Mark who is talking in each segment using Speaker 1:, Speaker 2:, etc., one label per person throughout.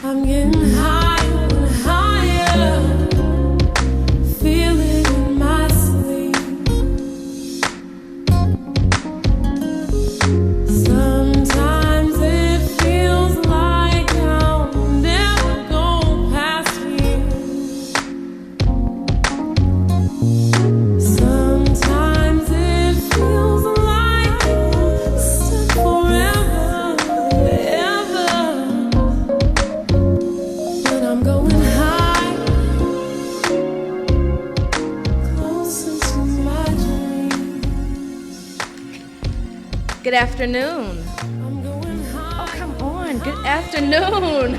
Speaker 1: I'm getting higher and higher, feel it in my sleep. Sometimes it feels like I'll never go past here. Sometimes it feels like stuck forever, ever. But I'm going high, closer to my dreams.
Speaker 2: Good afternoon.
Speaker 1: I'm going high.
Speaker 2: Oh, come on. Good afternoon.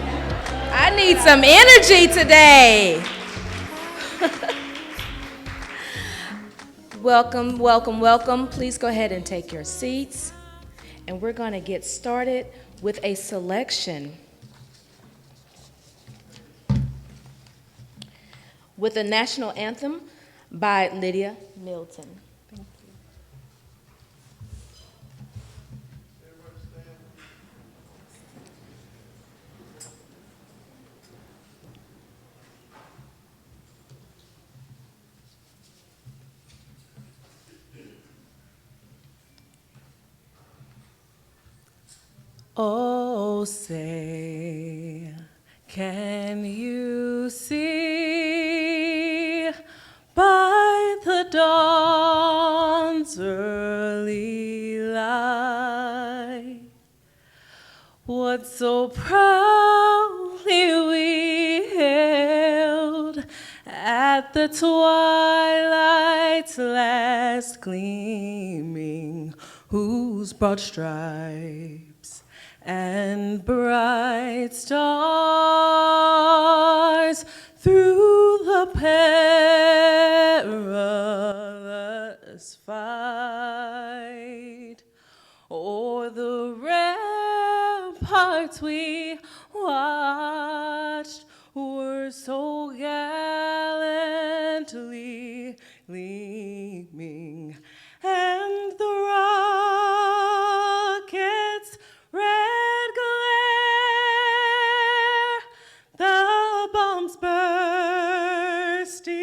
Speaker 2: I need some energy today. Welcome, welcome, welcome. Please go ahead and take your seats. And we're going to get started with a selection with the national anthem by Lydia Milton. Thank you.
Speaker 1: Oh, say, can you see by the dawn's early light what so proudly we hailed at the twilight's last gleaming, whose broad stripes and bright stars through the perilous fight o'er the ramparts we watched were so gallantly gleaming, and the rockets' red glare, the bombs bursting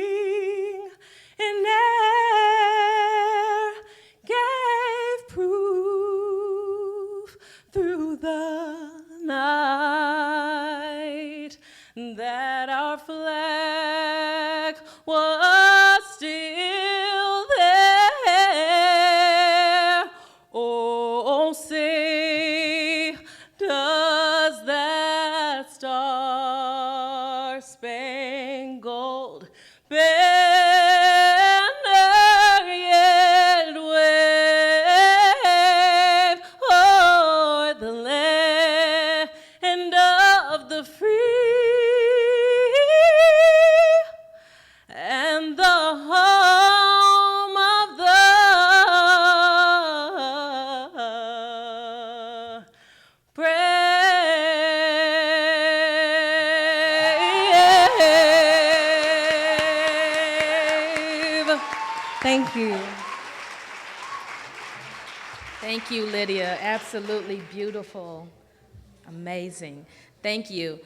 Speaker 1: in air, gave proof through the night that our flag was still there. Oh, say, does that star-spangled banner yet wave o'er the land of the free and the home of the brave? Thank you.
Speaker 2: Thank you, Lydia. Absolutely beautiful. Amazing. Thank you.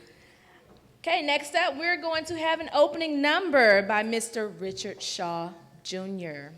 Speaker 2: Okay, next up, we're going to have an opening number by Mr. Richard Shaw, Jr.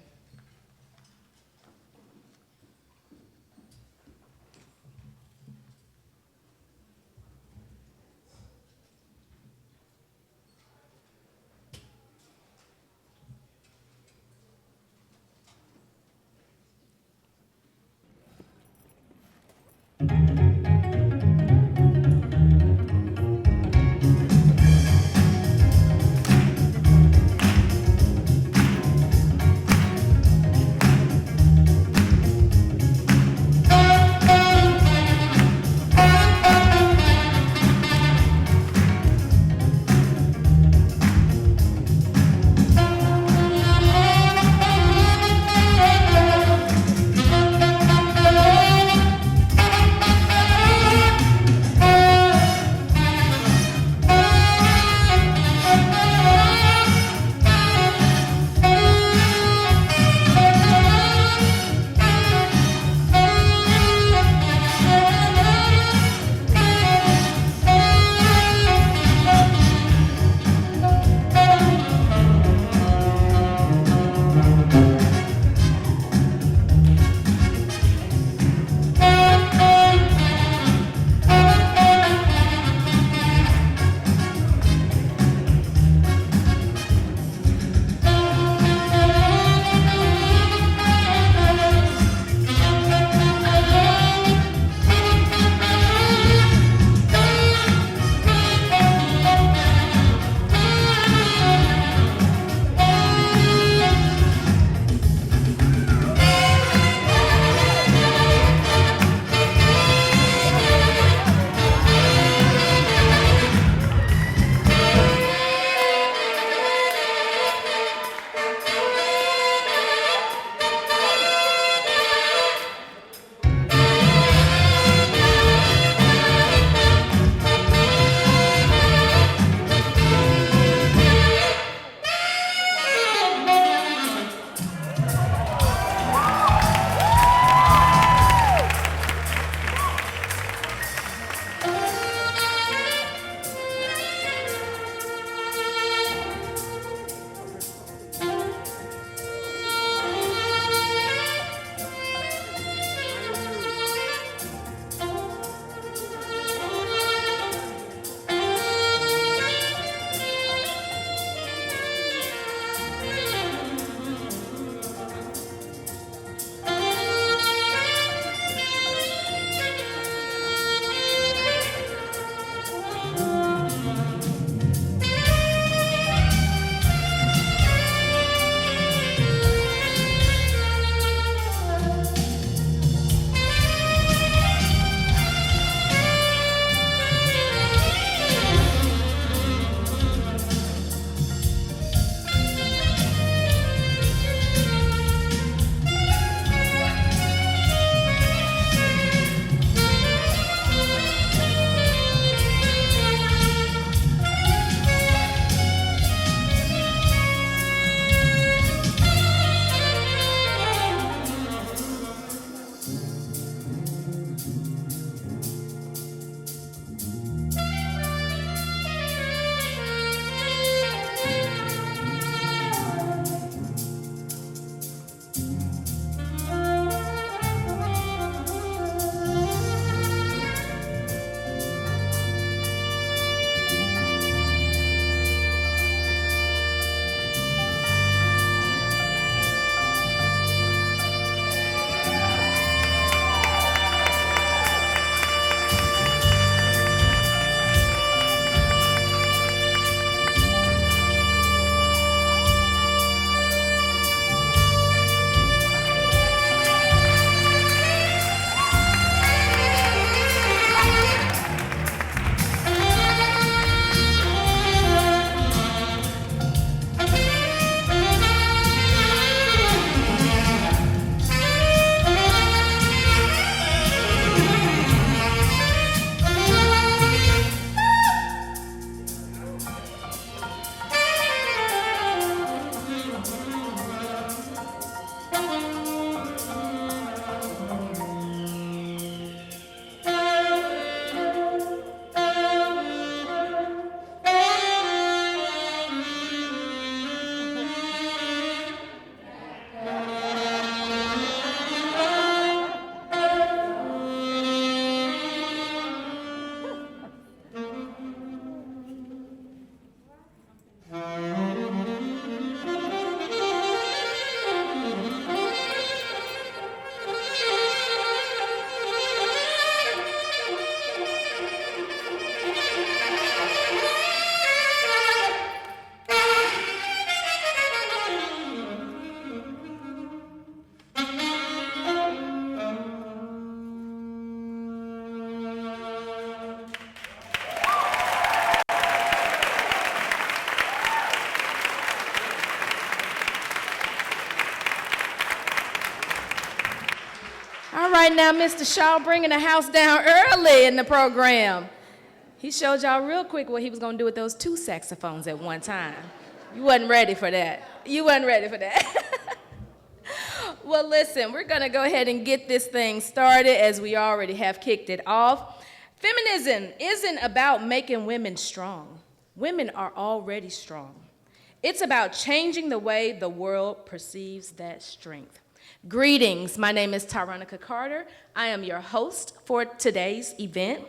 Speaker 2: right now, Mr. Shaw bringing the house down early in the program. He showed y'all real quick what he was going to do with those 2 saxophones at one time. You wasn't ready for that. You wasn't ready for that. Well, listen, we're going to go ahead and get this thing started as we already have kicked it off. Feminism isn't about making women strong. Women are already strong. It's about changing the way the world perceives that strength. Greetings, my name is Tyronica Carter. I am your host for today's event.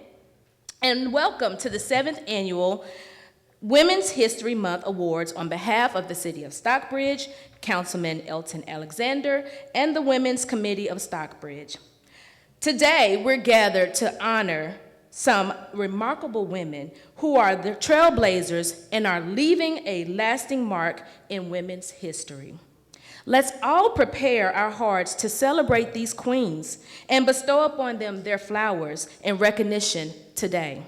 Speaker 2: And welcome to the 7th Annual Women's History Month Awards on behalf of the City of Stockbridge, Councilman Elton Alexander, and the Women's Committee of Stockbridge. Today, we're gathered to honor some remarkable women who are the trailblazers and are leaving a lasting mark in women's history. Let's all prepare our hearts to celebrate these queens and bestow upon them their flowers and recognition today.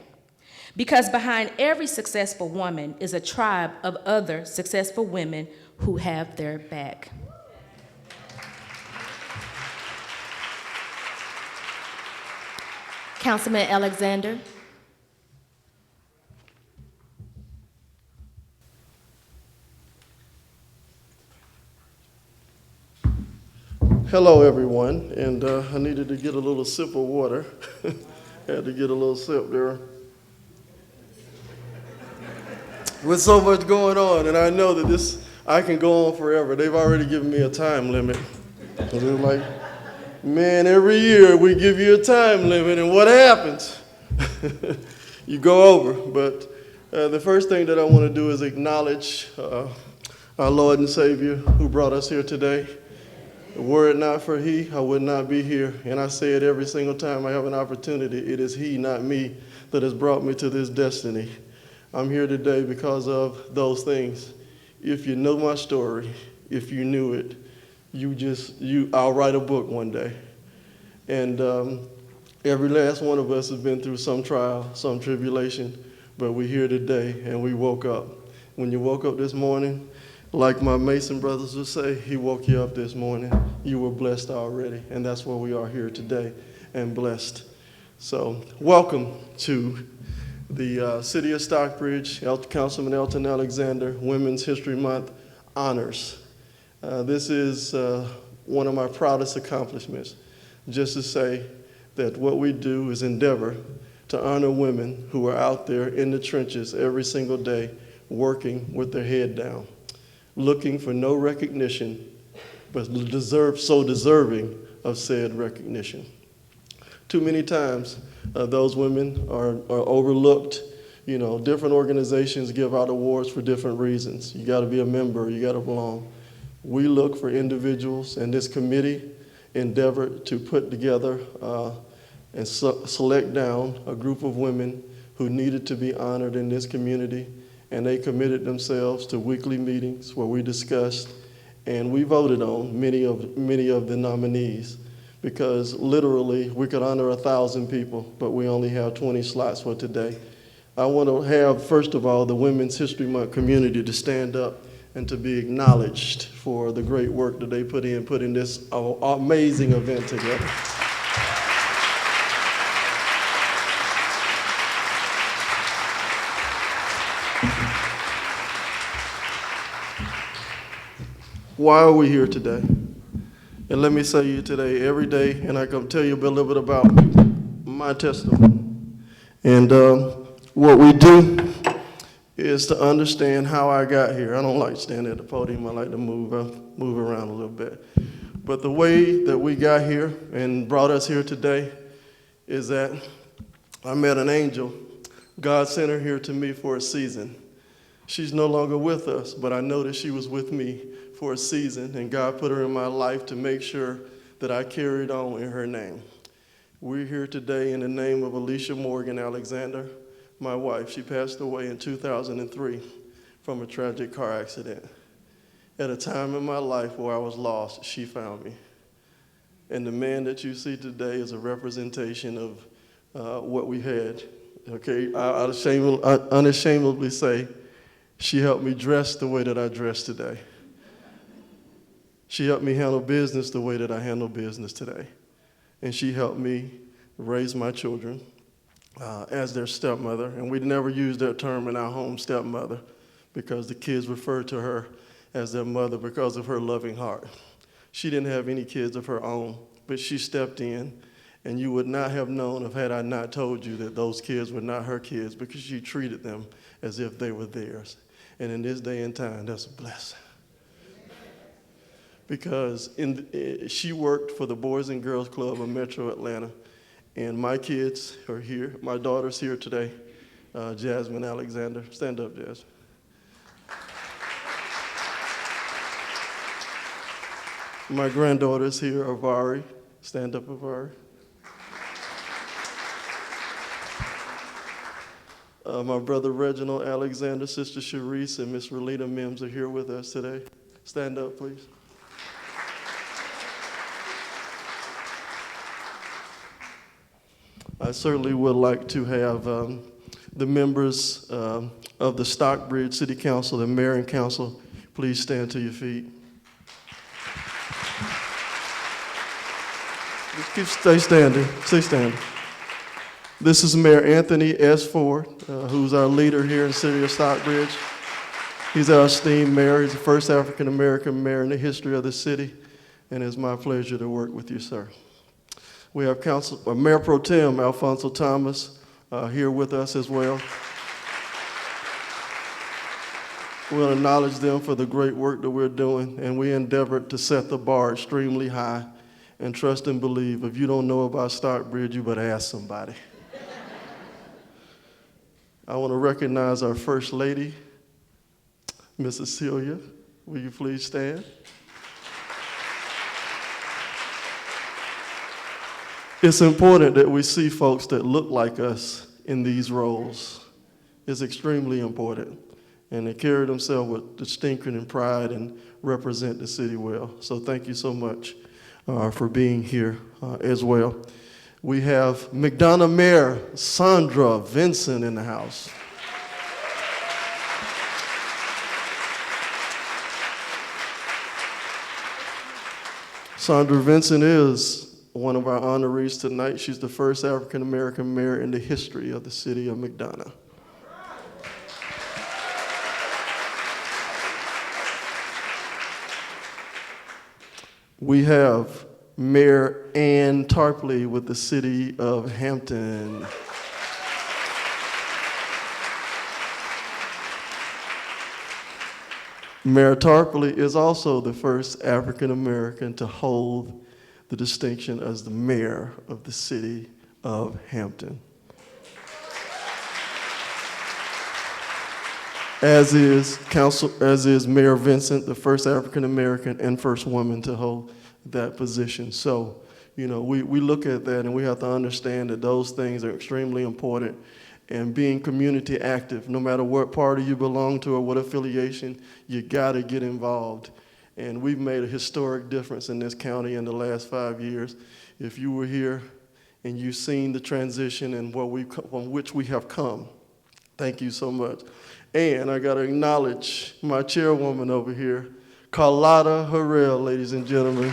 Speaker 2: Because behind every successful woman is a tribe of other successful women who have their back. Councilman Alexander.
Speaker 3: Hello, everyone, and I needed to get a little sip of water. Had to get a little sip there. With so much going on, and I know that I can go on forever. They've already given me a time limit. They're like, man, every year we give you a time limit, and what happens? You go over. But the first thing that I want to do is acknowledge our Lord and Savior who brought us here today. Were it not for He, I would not be here. And I say it every single time I have an opportunity. It is He, not me, that has brought me to this destiny. I'm here today because of those things. If you know my story, if you knew it, I'll write a book one day. And every last one of us has been through some trial, some tribulation, but we're here today and we woke up. When you woke up this morning, like my Mason brothers would say, He woke you up this morning. You were blessed already, and that's why we are here today and blessed. So welcome to the City of Stockbridge, Councilman Elton Alexander, Women's History Month honors. This is one of my proudest accomplishments, just to say that what we do is endeavor to honor women who are out there in the trenches every single day, working with their head down, looking for no recognition, but so deserving of said recognition. Too many times, those women are overlooked. You know, different organizations give out awards for different reasons. You gotta be a member, you gotta belong. We look for individuals, and this committee endeavored to put together and select down a group of women who needed to be honored in this community, and they committed themselves to weekly meetings where we discussed and we voted on many of the nominees, because literally we could honor 1,000 people, but we only have 20 slots for today. I want to have, first of all, the Women's History Month community to stand up and to be acknowledged for the great work that they put in putting this amazing event together. Why are we here today? And let me say to you today, every day, and I can tell you a little bit about my testimony. And what we do is to understand how I got here. I don't like standing at the podium. I like to move around a little bit. But the way that we got here and brought us here today is that I met an angel. God sent her here to me for a season. She's no longer with us, but I know that she was with me for a season, and God put her in my life to make sure that I carried on in her name. We're here today in the name of Alicia Morgan Alexander, my wife. She passed away in 2003 from a tragic car accident. At a time in my life where I was lost, she found me. And the man that you see today is a representation of what we had. Okay, I unashamedly say she helped me dress the way that I dress today. She helped me handle business the way that I handle business today. and she helped me raise my children as their stepmother. And we never used that term in our home, stepmother, because the kids referred to her as their mother because of her loving heart. She didn't have any kids of her own, but she stepped in, and you would not have known if had I not told you that those kids were not her kids, because she treated them as if they were theirs. And in this day and time, that's a blessing. Because she worked for the Boys and Girls Club of Metro Atlanta, and my kids are here. My daughter's here today, Jasmine Alexander. Stand up, Jasmine. My granddaughter's here, Avari. Stand up, Avari. My brother Reginald Alexander, Sister Sharice, and Miss Relita Mims are here with us today. Stand up, please. I certainly would like to have the members of the Stockbridge City Council and Mayor and Council please stand to your feet. Just stay standing, stay standing. This is Mayor Anthony S. Ford, who's our leader here in the city of Stockbridge. He's our esteemed mayor. He's the first African-American mayor in the history of the city, and it's my pleasure to work with you, sir. We have Mayor Pro Tem Alfonso Thomas here with us as well. We'll acknowledge them for the great work that we're doing, and we endeavored to set the bar extremely high and trust and believe. If you don't know about Stockbridge, you better ask somebody. I want to recognize our First Lady, Mrs. Celia. Will you please stand? It's important that we see folks that look like us in these roles. It's extremely important. And they carry themselves with distinction and pride and represent the city well. So thank you so much for being here as well. We have McDonough Mayor Sandra Vincent in the house. Sandra Vincent is one of our honorees tonight. She's the first African-American mayor in the history of the city of McDonough. We have Mayor Ann Tarpley with the city of Hampton. Mayor Tarpley is also the first African American to hold the distinction as the mayor of the city of Hampton. As is Mayor Vincent, the first African American and first woman to hold that position. So, you know, we look at that and we have to understand that those things are extremely important. And being community active, no matter what party you belong to or what affiliation, you gotta get involved. And we've made a historic difference in this county in the last 5 years. If you were here and you've seen the transition and from which we have come, thank you so much. And I gotta acknowledge my chairwoman over here, Carlotta Harrell, ladies and gentlemen.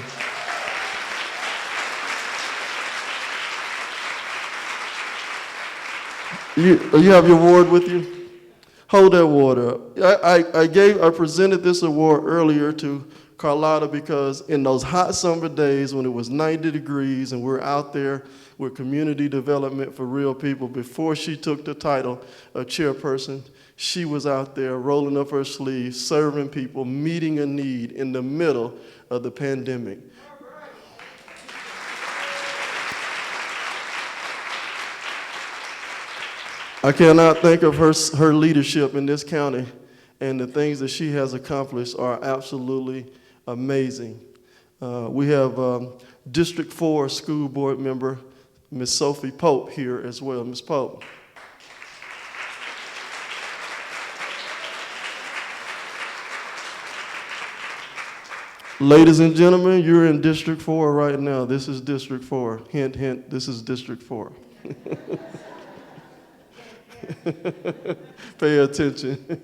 Speaker 3: You have your award with you? Hold that award up. I presented this award earlier to Carlotta because in those hot summer days when it was 90 degrees and we're out there with community development for real people, before she took the title of chairperson, she was out there rolling up her sleeves, serving people, meeting a need in the middle of the pandemic. I cannot think of her leadership in this county, and the things that she has accomplished are absolutely amazing. We have District 4 school board member, Ms. Sophie Pope here as well. Ms. Pope. Ladies and gentlemen, you're in District 4 right now. This is District 4. Hint, hint, this is District 4. Pay attention.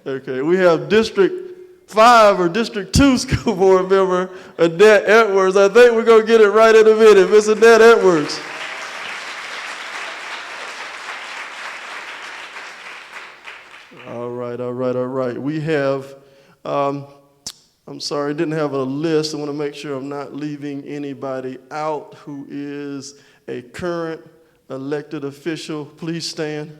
Speaker 3: Okay, we have District 5 or District 2 school board member, Annette Edwards. I think we're going to get it right in a minute. Miss Annette Edwards. All right. We have, I'm sorry, I didn't have a list. I want to make sure I'm not leaving anybody out who is a current elected official. Please stand.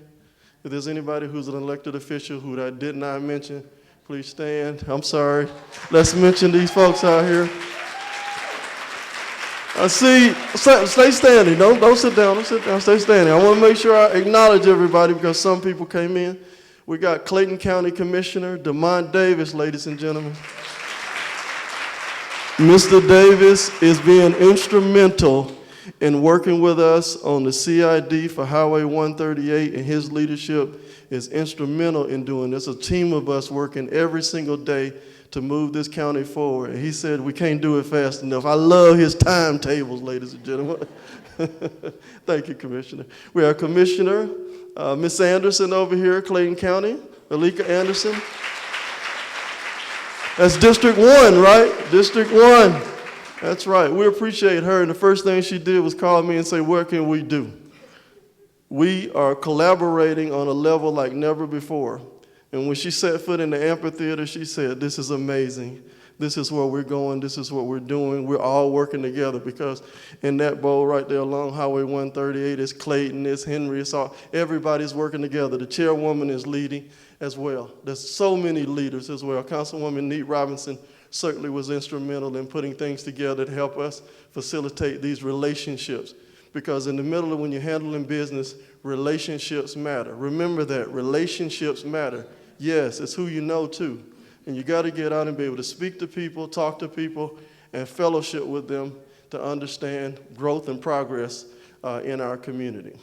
Speaker 3: If there's anybody who's an elected official who I did not mention, please stand. I'm sorry. Let's mention these folks out here. I see, stay standing. Don't sit down. Don't sit down. Stay standing. I want to make sure I acknowledge everybody because some people came in. We got Clayton County Commissioner Demont Davis, ladies and gentlemen. Mr. Davis is being instrumental in working with us on the CID for Highway 138, and his leadership is instrumental in doing this. A team of us working every single day to move this county forward. And he said we can't do it fast enough. I love his timetables, ladies and gentlemen. Thank you, Commissioner. We have Commissioner Miss Anderson over here, Clayton County, Alika Anderson. That's District 1, right? District 1. That's right. We appreciate her, and the first thing she did was call me and say, what can we do? We are collaborating on a level like never before. And when she set foot in the amphitheater, she said, this is amazing. This is where we're going. This is what we're doing. We're all working together because in that bowl right there along Highway 138 is Clayton, it's Henry, it's all, everybody's working together. The chairwoman is leading as well. There's so many leaders as well. Councilwoman Neat Robinson certainly was instrumental in putting things together to help us facilitate these relationships. Because in the middle of when you're handling business, relationships matter. Remember that, relationships matter. Yes, it's who you know too. And you got to get out and be able to speak to people, talk to people, and fellowship with them to understand growth and progress in our community.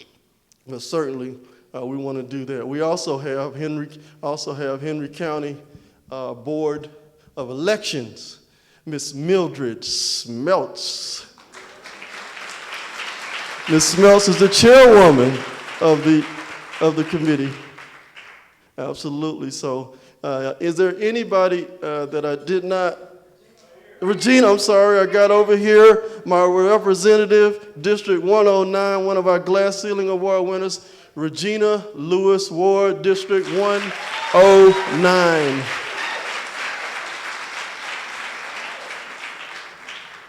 Speaker 3: But certainly, we want to do that. We also have Henry County Board of Elections, Miss Mildred Smeltz. Ms. Smeltz is the chairwoman of the committee. Absolutely. So, is there anybody that I did not? Regina, I'm sorry, I got over here. My representative, District 109, one of our Glass Ceiling Award winners, Regina Lewis Ward, District 109.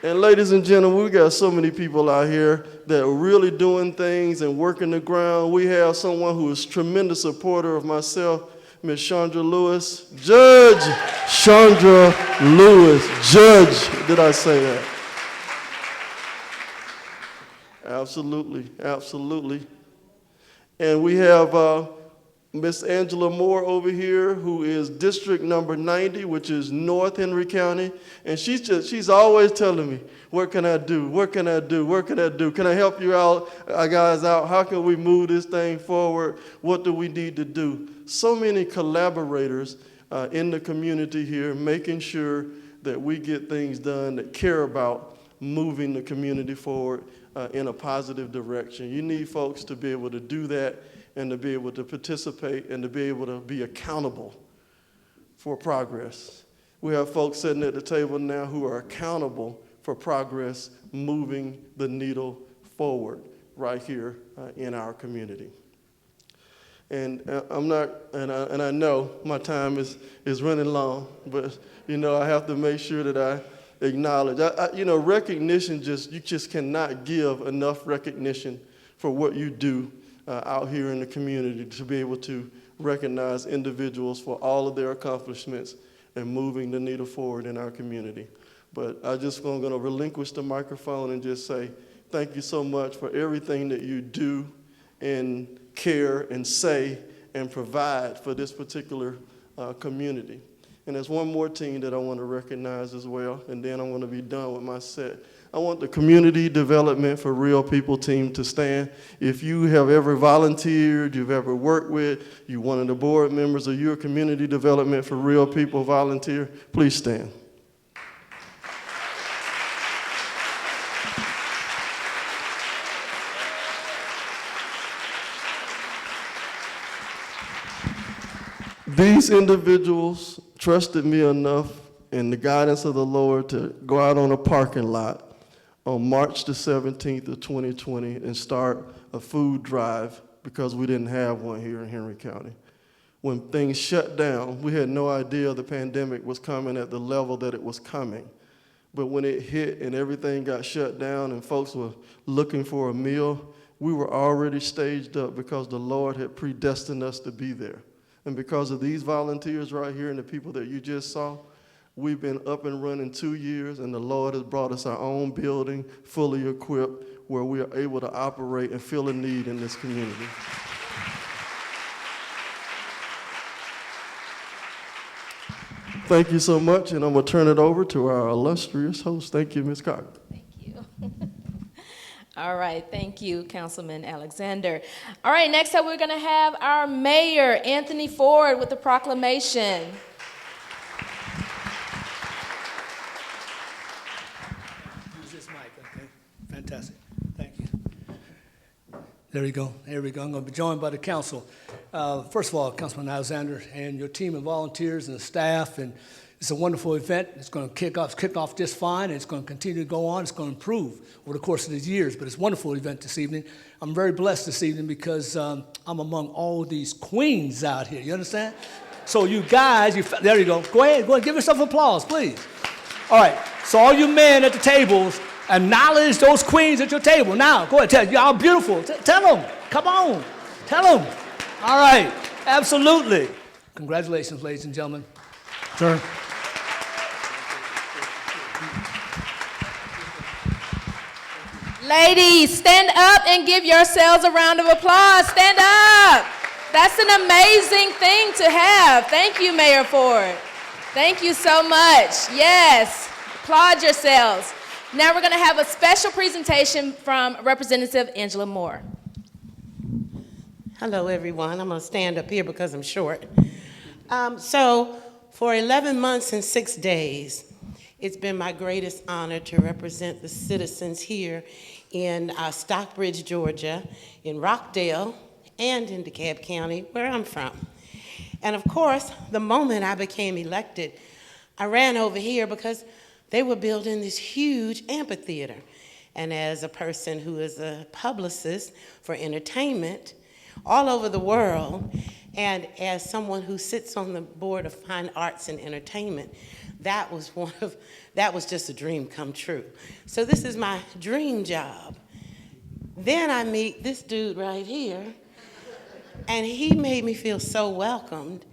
Speaker 3: And ladies and gentlemen, we got so many people out here that are really doing things and working the ground. We have someone who is a tremendous supporter of myself, Ms. Chandra Lewis. Judge Chandra Lewis. Judge, did I say that? Absolutely, absolutely. And we have Miss Angela Moore over here, who is District number 90, which is North Henry County. And she's always telling me, what can I do? What can I do? What can I do? Can I help you out, guys out? How can we move this thing forward? What do we need to do? So many collaborators in the community here, making sure that we get things done that care about moving the community forward in a positive direction. You need folks to be able to do that and to be able to participate and to be able to be accountable for progress. We have folks sitting at the table now who are accountable for progress, moving the needle forward right here in our community. And I know my time is running long, but I have to make sure that I acknowledge. Recognition you just cannot give enough recognition for what you do out here in the community to be able to recognize individuals for all of their accomplishments and moving the needle forward in our community. But I'm going to relinquish the microphone and just say thank you so much for everything that you do and care and say and provide for this particular community. And there's one more team that I want to recognize as well, and then I'm going to be done with my set. I want the Community Development for Real People team to stand. If you have ever volunteered, you've ever worked with, you're one of the board members, or you're a Community Development for Real People volunteer, please stand. These individuals trusted me enough in the guidance of the Lord to go out on a parking lot on March the 17th of 2020 and start a food drive because we didn't have one here in Henry County. When things shut down, we had no idea the pandemic was coming at the level that it was coming. But when it hit and everything got shut down and folks were looking for a meal, we were already staged up because the Lord had predestined us to be there. And because of these volunteers right here and the people that you just saw, we've been up and running 2 years, and the Lord has brought us our own building, fully equipped, where we are able to operate and fill a need in this community. Thank you so much, and I'm going to turn it over to our illustrious host. Thank you, Ms. Cox.
Speaker 2: Thank you. All right, thank you, Councilman Alexander. All right, next up we're going to have our mayor, Anthony Ford, with the proclamation.
Speaker 4: Use this mic, okay? Fantastic. Thank you. There we go. There we go. I'm going to be joined by the council. First of all, Councilman Alexander and your team of volunteers and the staff, and it's a wonderful event. It's going to kick off just fine, and it's going to continue to go on. It's going to improve over the course of these years, but it's a wonderful event this evening. I'm very blessed this evening because I'm among all these queens out here. You understand? So you guys, there you go. Go ahead, give yourself applause, please. All right, so all you men at the tables, acknowledge those queens at your table. Now, go ahead, tell y'all beautiful. Tell them, come on, tell them. All right, absolutely. Congratulations, ladies and gentlemen. Sir.
Speaker 2: Ladies, stand up and give yourselves a round of applause. Stand up. That's an amazing thing to have. Thank you, Mayor Ford. Thank you so much. Yes, applaud yourselves. Now we're going to have a special presentation from Representative Angela Moore.
Speaker 5: Hello, everyone. I'm going to stand up here because I'm short. So for 11 months and 6 days, it's been my greatest honor to represent the citizens here in Stockbridge, Georgia, in Rockdale, and in DeKalb County, where I'm from. And of course, the moment I became elected, I ran over here because they were building this huge amphitheater. And as a person who is a publicist for entertainment all over the world, and as someone who sits on the board of Fine Arts and Entertainment, that was just a dream come true. So this is my dream job. Then I meet this dude right here, and he made me feel so welcomed.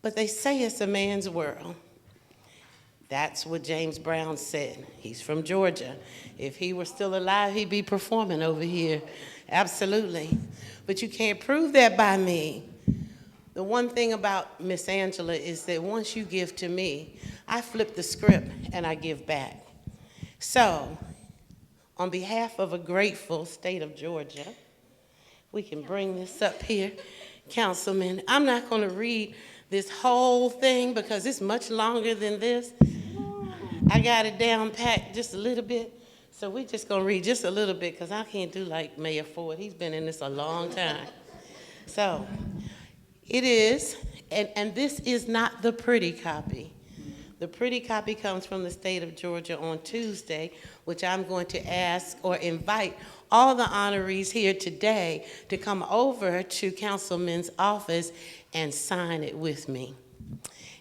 Speaker 5: But they say it's a man's world. That's what James Brown said. He's from Georgia. If he were still alive, he'd be performing over here. Absolutely. But you can't prove that by me. The one thing about Miss Angela is that once you give to me, I flip the script and I give back. So, on behalf of a grateful state of Georgia, we can bring this up here. Councilman, I'm not going to read this whole thing because it's much longer than this. I got it down packed just a little bit. So we're just going to read just a little bit because I can't do like Mayor Ford. He's been in this a long time. So it is, and this is not the pretty copy. The pretty copy comes from the state of Georgia on Tuesday, which I'm going to ask or invite all the honorees here today to come over to Councilman's office and sign it with me.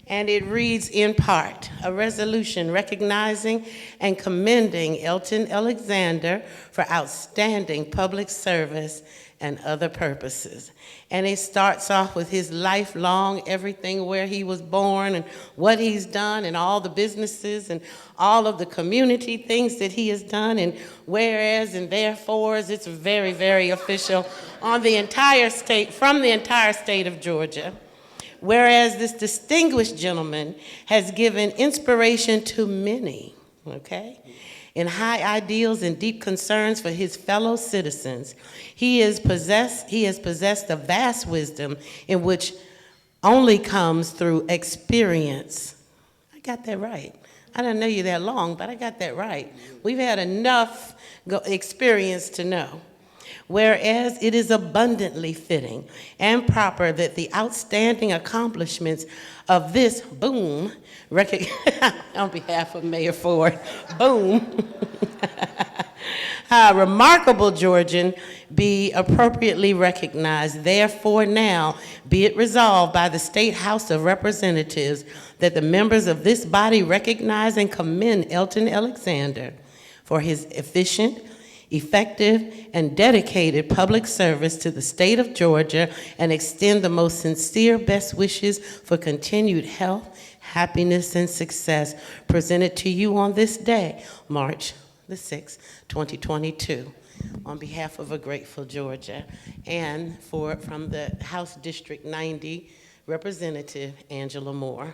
Speaker 5: And it reads in part, a resolution recognizing and commending Elton Alexander for outstanding public service and other purposes. And it starts off with his lifelong everything, where he was born and what he's done and all the businesses and all of the community things that he has done, and whereas and therefores. It's very, very official on the entire state, from the entire state of Georgia. Whereas this distinguished gentleman has given inspiration to many, okay, in high ideals and deep concerns for his fellow citizens. He has possessed a vast wisdom in which only comes through experience. I got that right. I didn't know you that long, but I got that right. We've had enough experience to know. Whereas it is abundantly fitting and proper that the outstanding accomplishments of this boom, on behalf of Mayor Ford, boom, remarkable Georgian be appropriately recognized. Therefore now be it resolved by the State House of Representatives that the members of this body recognize and commend Elton Alexander for his efficient, effective, and dedicated public service to the state of Georgia and extend the most sincere best wishes for continued health, happiness, and success presented to you on this day, March the 6th, 2022, on behalf of a grateful Georgia, and from the House District 90 Representative Angela Moore.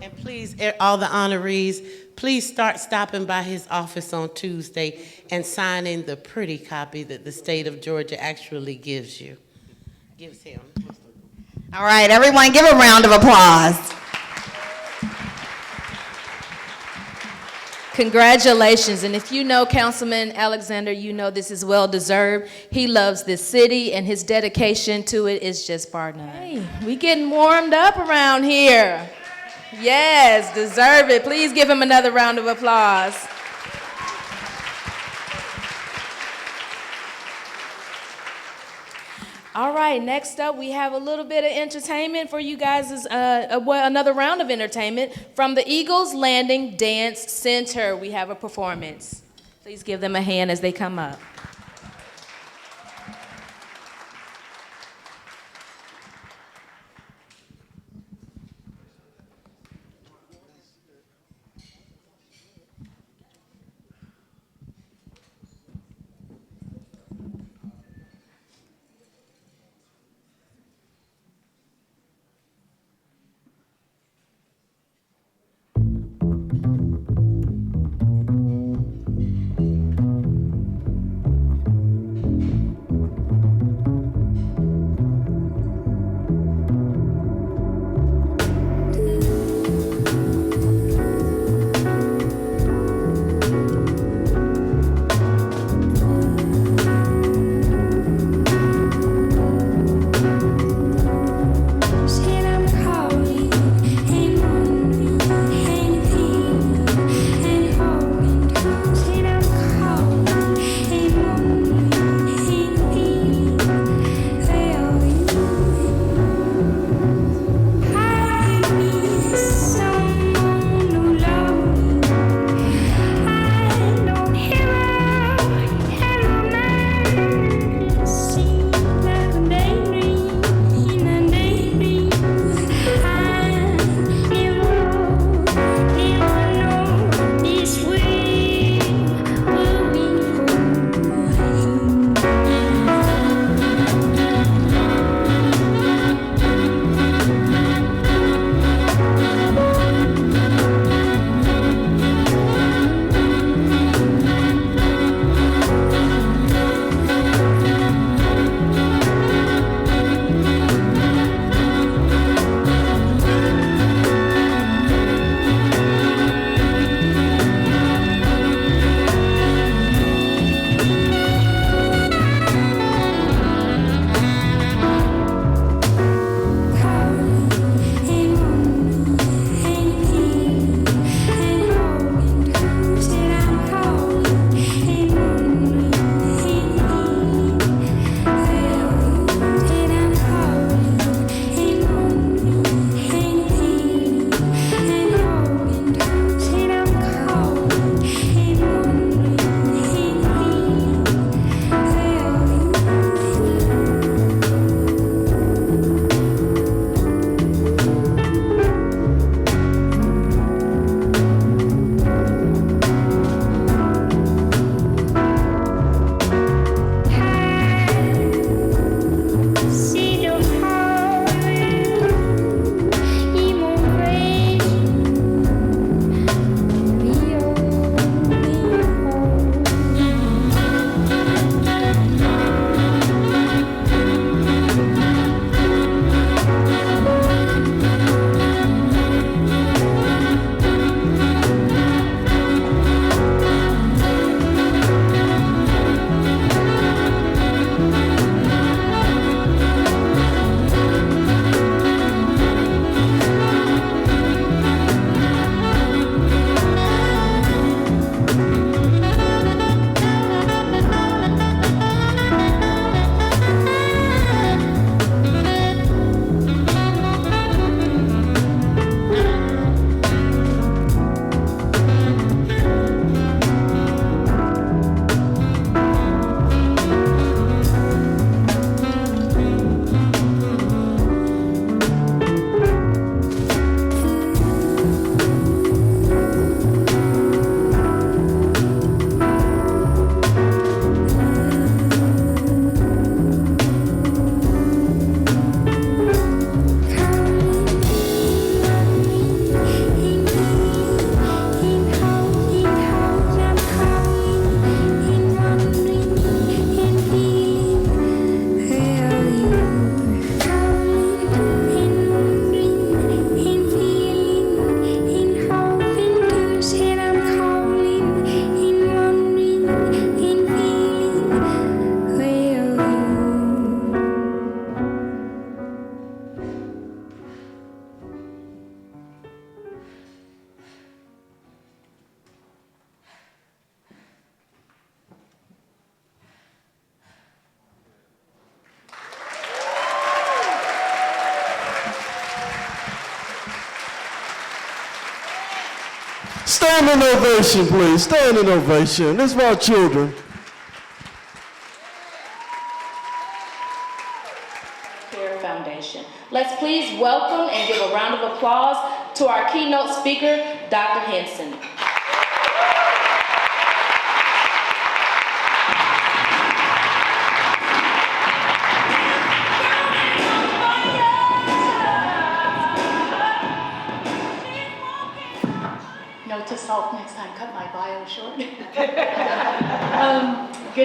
Speaker 5: And please, all the honorees, please start stopping by his office on Tuesday and signing the pretty copy that the state of Georgia actually gives him.
Speaker 6: All right, everyone give a round of applause.
Speaker 2: Congratulations, and if you know Councilman Alexander, you know this is well deserved. He loves this city, and his dedication to it is just bar none. Hey, we getting warmed up around here. Yes, deserve it. Please give him another round of applause. All right, next up, we have a little bit of entertainment for you guys, another round of entertainment from the Eagles Landing Dance Center. We have a performance. Please give them a hand as they come up.
Speaker 3: Standing ovation, please. Standing ovation. This is for our children.
Speaker 2: Care Foundation. Let's please welcome and give a round of applause to our keynote speaker, Dr. Henson.
Speaker 7: Note to self, next time cut my bio short. Good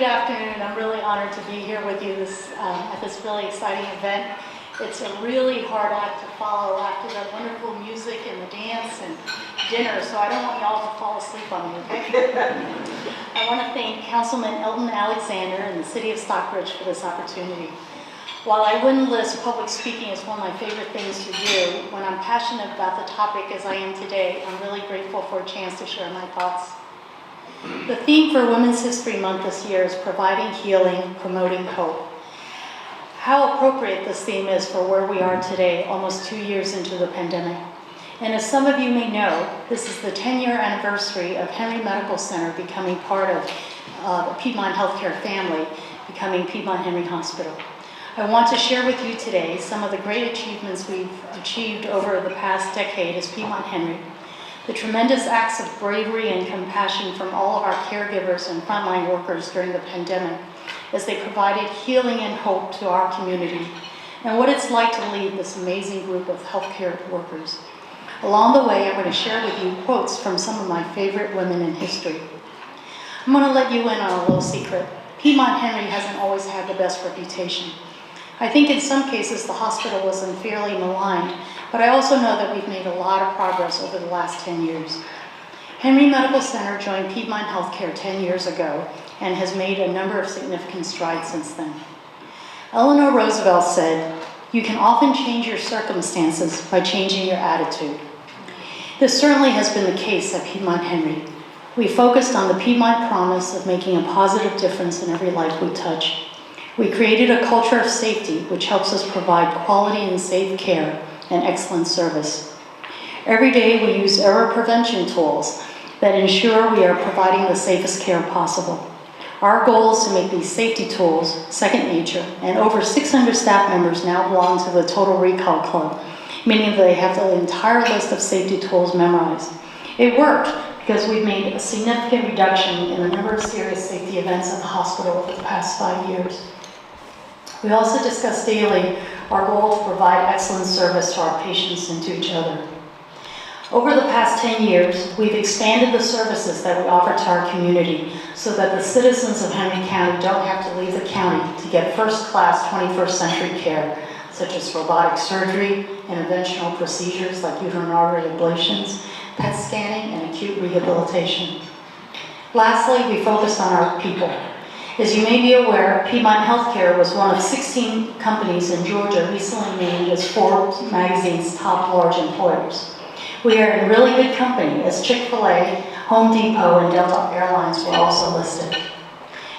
Speaker 7: afternoon. I'm really honored to be here with you at this really exciting event. It's a really hard act to follow after the wonderful music and the dance and dinner, so I don't want y'all to fall asleep on me, okay? I want to thank Councilman Elton Alexander and the City of Stockbridge for this opportunity. While I wouldn't list public speaking as one of my favorite things to do, when I'm passionate about the topic as I am today, I'm really grateful for a chance to share my thoughts. The theme for Women's History Month this year is providing healing, promoting hope. How appropriate this theme is for where we are today, almost 2 years into the pandemic. And as some of you may know, this is the 10-year anniversary of Henry Medical Center becoming part of the Piedmont Healthcare family, becoming Piedmont Henry Hospital. I want to share with you today some of the great achievements we've achieved over the past decade as Piedmont Henry, the tremendous acts of bravery and compassion from all of our caregivers and frontline workers during the pandemic as they provided healing and hope to our community, and what it's like to lead this amazing group of healthcare workers. Along the way, I'm going to share with you quotes from some of my favorite women in history. I'm going to let you in on a little secret. Piedmont Henry hasn't always had the best reputation. I think in some cases the hospital was unfairly maligned, but I also know that we've made a lot of progress over the last 10 years. Henry Medical Center joined Piedmont Healthcare 10 years ago and has made a number of significant strides since then. Eleanor Roosevelt said, "You can often change your circumstances by changing your attitude." This certainly has been the case at Piedmont Henry. We focused on the Piedmont promise of making a positive difference in every life we touch. We created a culture of safety, which helps us provide quality and safe care and excellent service. Every day we use error prevention tools that ensure we are providing the safest care possible. Our goal is to make these safety tools second nature, and over 600 staff members now belong to the Total Recall Club, meaning they have the entire list of safety tools memorized. It worked because we've made a significant reduction in the number of serious safety events at the hospital over the past 5 years. We also discuss daily our goal to provide excellent service to our patients and to each other. Over the past 10 years, we've expanded the services that we offer to our community so that the citizens of Henry County don't have to leave the county to get first-class 21st century care, such as robotic surgery, interventional procedures like uterine artery ablations, PET scanning, and acute rehabilitation. Lastly, we focus on our people. As you may be aware, Piedmont Healthcare was one of 16 companies in Georgia recently named as Forbes magazine's top large employers. We are in really good company as Chick-fil-A, Home Depot, and Delta Airlines were also listed.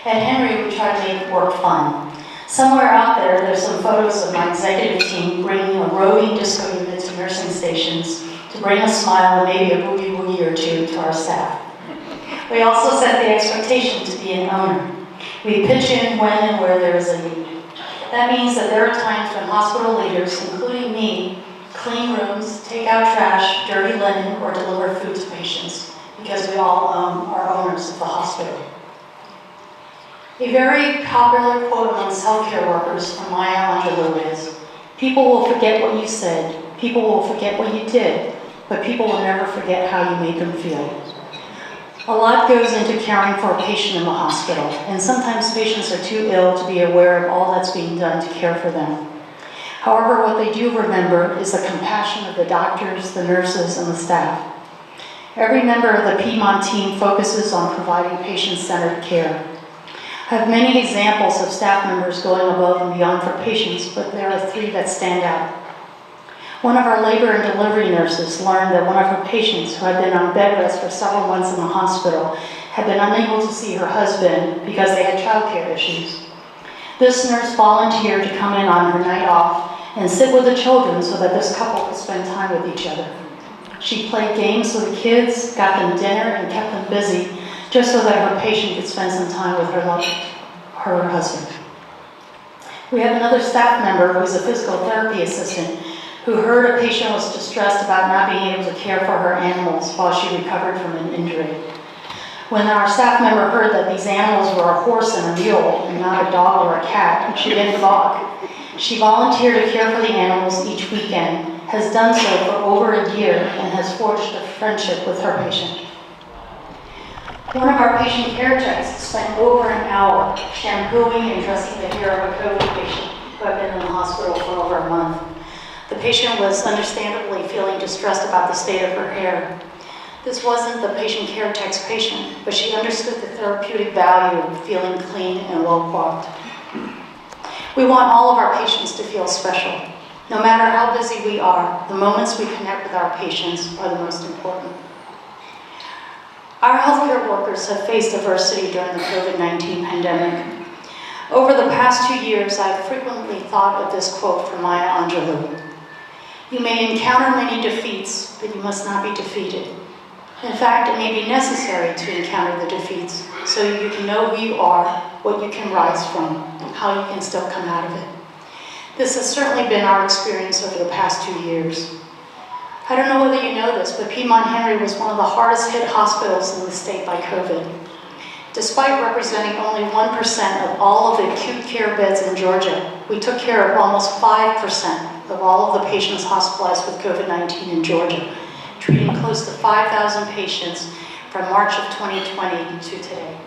Speaker 7: At Henry, we try to make work fun. Somewhere out there's some photos of my executive team bringing a roving disco unit to nursing stations to bring a smile and maybe a boogie woogie or two to our staff. We also set the expectation to be an owner. We pitch in when and where there is a need. That means that there are times when hospital leaders, including me, clean rooms, take out trash, dirty linen, or deliver food to patients, because we all are owners of the hospital. A very popular quote amongst healthcare workers from Maya Angelou is, "People will forget what you said, people will forget what you did, but people will never forget how you made them feel." A lot goes into caring for a patient in the hospital, and sometimes patients are too ill to be aware of all that's being done to care for them. However, what they do remember is the compassion of the doctors, the nurses, and the staff. Every member of the Piedmont team focuses on providing patient-centered care. I have many examples of staff members going above and beyond for patients, but there are 3 that stand out. One of our labor and delivery nurses learned that one of her patients, who had been on bed rest for several months in the hospital, had been unable to see her husband because they had childcare issues. This nurse volunteered to come in on her night off and sit with the children so that this couple could spend time with each other. She played games with the kids, got them dinner, and kept them busy, just so that her patient could spend some time with her husband. We have another staff member who's a physical therapy assistant who heard a patient was distressed about not being able to care for her animals while she recovered from an injury. When our staff member heard that these animals were a horse and a mule and not a dog or a cat, she didn't balk. She volunteered to care for the animals each weekend, has done so for over a year, and has forged a friendship with her patient. One of our patient care techs spent over an hour shampooing and dressing the hair of a COVID patient who had been in the hospital for over a month. The patient was understandably feeling distressed about the state of her hair. This wasn't the patient care tech's patient, but she understood the therapeutic value of feeling clean and well-coiffed. We want all of our patients to feel special. No matter how busy we are, the moments we connect with our patients are the most important. Our healthcare workers have faced adversity during the COVID-19 pandemic. Over the past 2 years, I've frequently thought of this quote from Maya Angelou. You may encounter many defeats, but you must not be defeated. In fact, it may be necessary to encounter the defeats so you can know who you are, what you can rise from, how you can still come out of it. This has certainly been our experience over the past 2 years. I don't know whether you know this, but Piedmont Henry was one of the hardest hit hospitals in the state by COVID. Despite representing only 1% of all of the acute care beds in Georgia, we took care of almost 5% of all of the patients hospitalized with COVID-19 in Georgia, treating close to 5,000 patients from March of 2020 to today.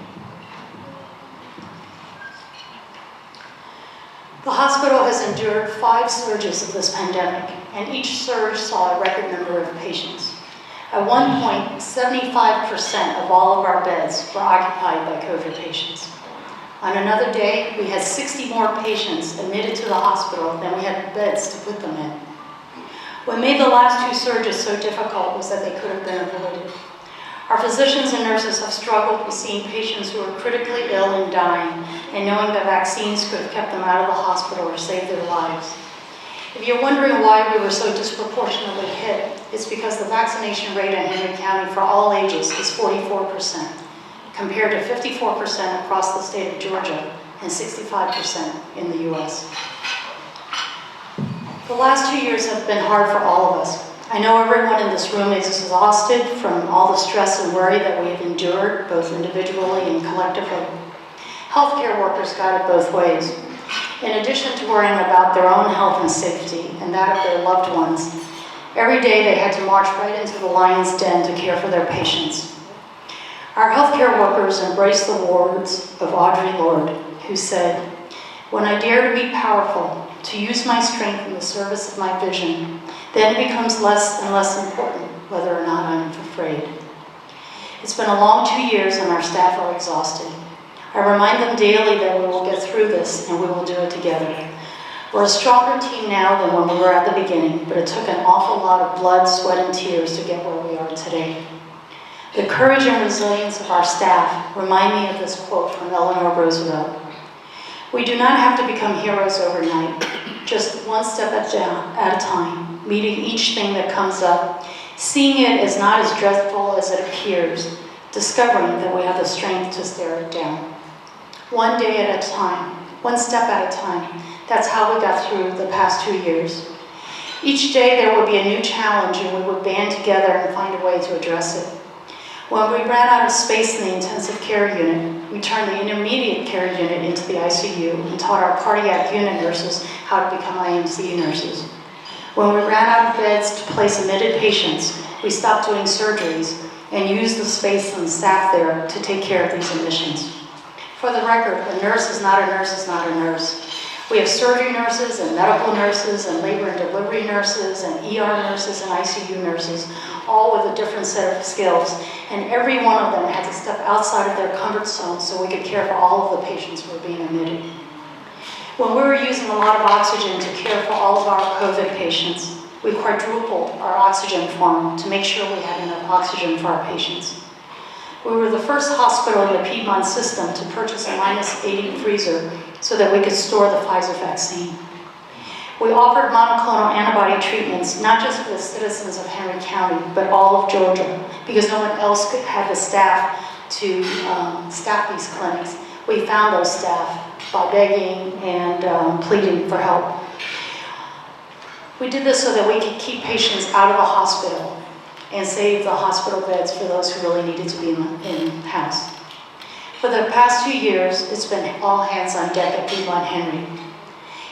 Speaker 7: The hospital has endured 5 surges of this pandemic, and each surge saw a record number of patients. At one point, 75% of all of our beds were occupied by COVID patients. On another day, we had 60 more patients admitted to the hospital than we had beds to put them in. What made the last 2 surges so difficult was that they could have been avoided. Our physicians and nurses have struggled with seeing patients who are critically ill and dying, and knowing that vaccines could have kept them out of the hospital or saved their lives. If you're wondering why we were so disproportionately hit, it's because the vaccination rate in Henry County for all ages is 44%, compared to 54% across the state of Georgia and 65% in the U.S. The last 2 years have been hard for all of us. I know everyone in this room is exhausted from all the stress and worry that we have endured, both individually and collectively. Healthcare workers got it both ways. In addition to worrying about their own health and safety and that of their loved ones, every day they had to march right into the lion's den to care for their patients. Our healthcare workers embraced the words of Audre Lorde, who said, "When I dare to be powerful, to use my strength in the service of my vision, then it becomes less and less important whether or not I'm afraid." It's been a long 2 years and our staff are exhausted. I remind them daily that we will get through this and we will do it together. We're a stronger team now than when we were at the beginning, but it took an awful lot of blood, sweat, and tears to get where we are today. The courage and resilience of our staff remind me of this quote from Eleanor Roosevelt. We do not have to become heroes overnight, just one step at a time, meeting each thing that comes up, seeing it as not as dreadful as it appears, discovering that we have the strength to stare it down. One day at a time, one step at a time. That's how we got through the past 2 years. Each day there would be a new challenge and we would band together and find a way to address it. When we ran out of space in the intensive care unit, we turned the intermediate care unit into the ICU and taught our cardiac unit nurses how to become IMC nurses. When we ran out of beds to place admitted patients, we stopped doing surgeries and used the space and staff there to take care of these admissions. For the record, a nurse is not a nurse is not a nurse. We have surgery nurses and medical nurses and labor and delivery nurses and ER nurses and ICU nurses, all with a different set of skills, and every one of them had to step outside of their comfort zone so we could care for all of the patients who were being admitted. When we were using a lot of oxygen to care for all of our COVID patients, we quadrupled our oxygen farm to make sure we had enough oxygen for our patients. We were the first hospital in the Piedmont system to purchase a -80 freezer so that we could store the Pfizer vaccine. We offered monoclonal antibody treatments, not just for the citizens of Henry County, but all of Georgia, because no one else could have the staff to staff these clinics. We found those staff by begging and pleading for help. We did this so that we could keep patients out of the hospital and save the hospital beds for those who really needed to be in-house. For the past 2 years, it's been all hands on deck at Piedmont Henry.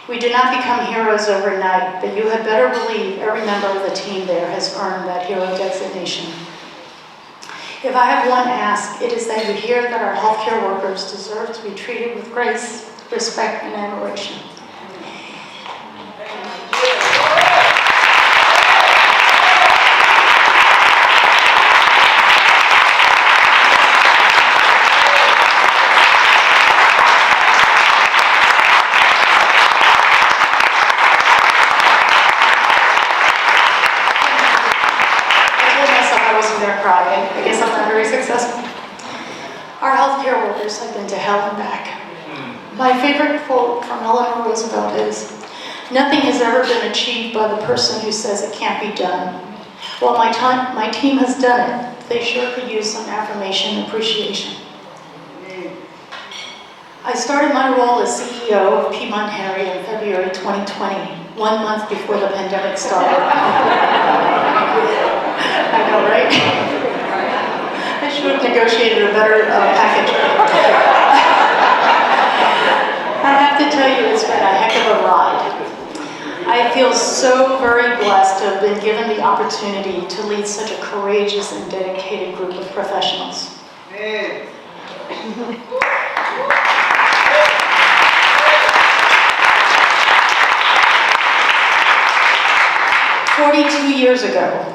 Speaker 7: We did not become heroes overnight, but you had better believe every member of the team there has earned that hero designation. If I have one ask, it is that you hear that our healthcare workers deserve to be treated with grace, respect, and admiration. 'Very successful. Our healthcare workers have been to hell and back. My favorite quote from Eleanor Roosevelt is, "Nothing has ever been achieved by the person who says it can't be done. While my team has done it, they sure could use some affirmation and appreciation." I started my role as CEO of Piedmont Henry in February 2020, 1 month before the pandemic started. I know, right? I should have negotiated a better package. I have to tell you, it's been a heck of a ride. I feel so very blessed to have been given the opportunity to lead such a courageous and dedicated group of professionals. 42 years ago,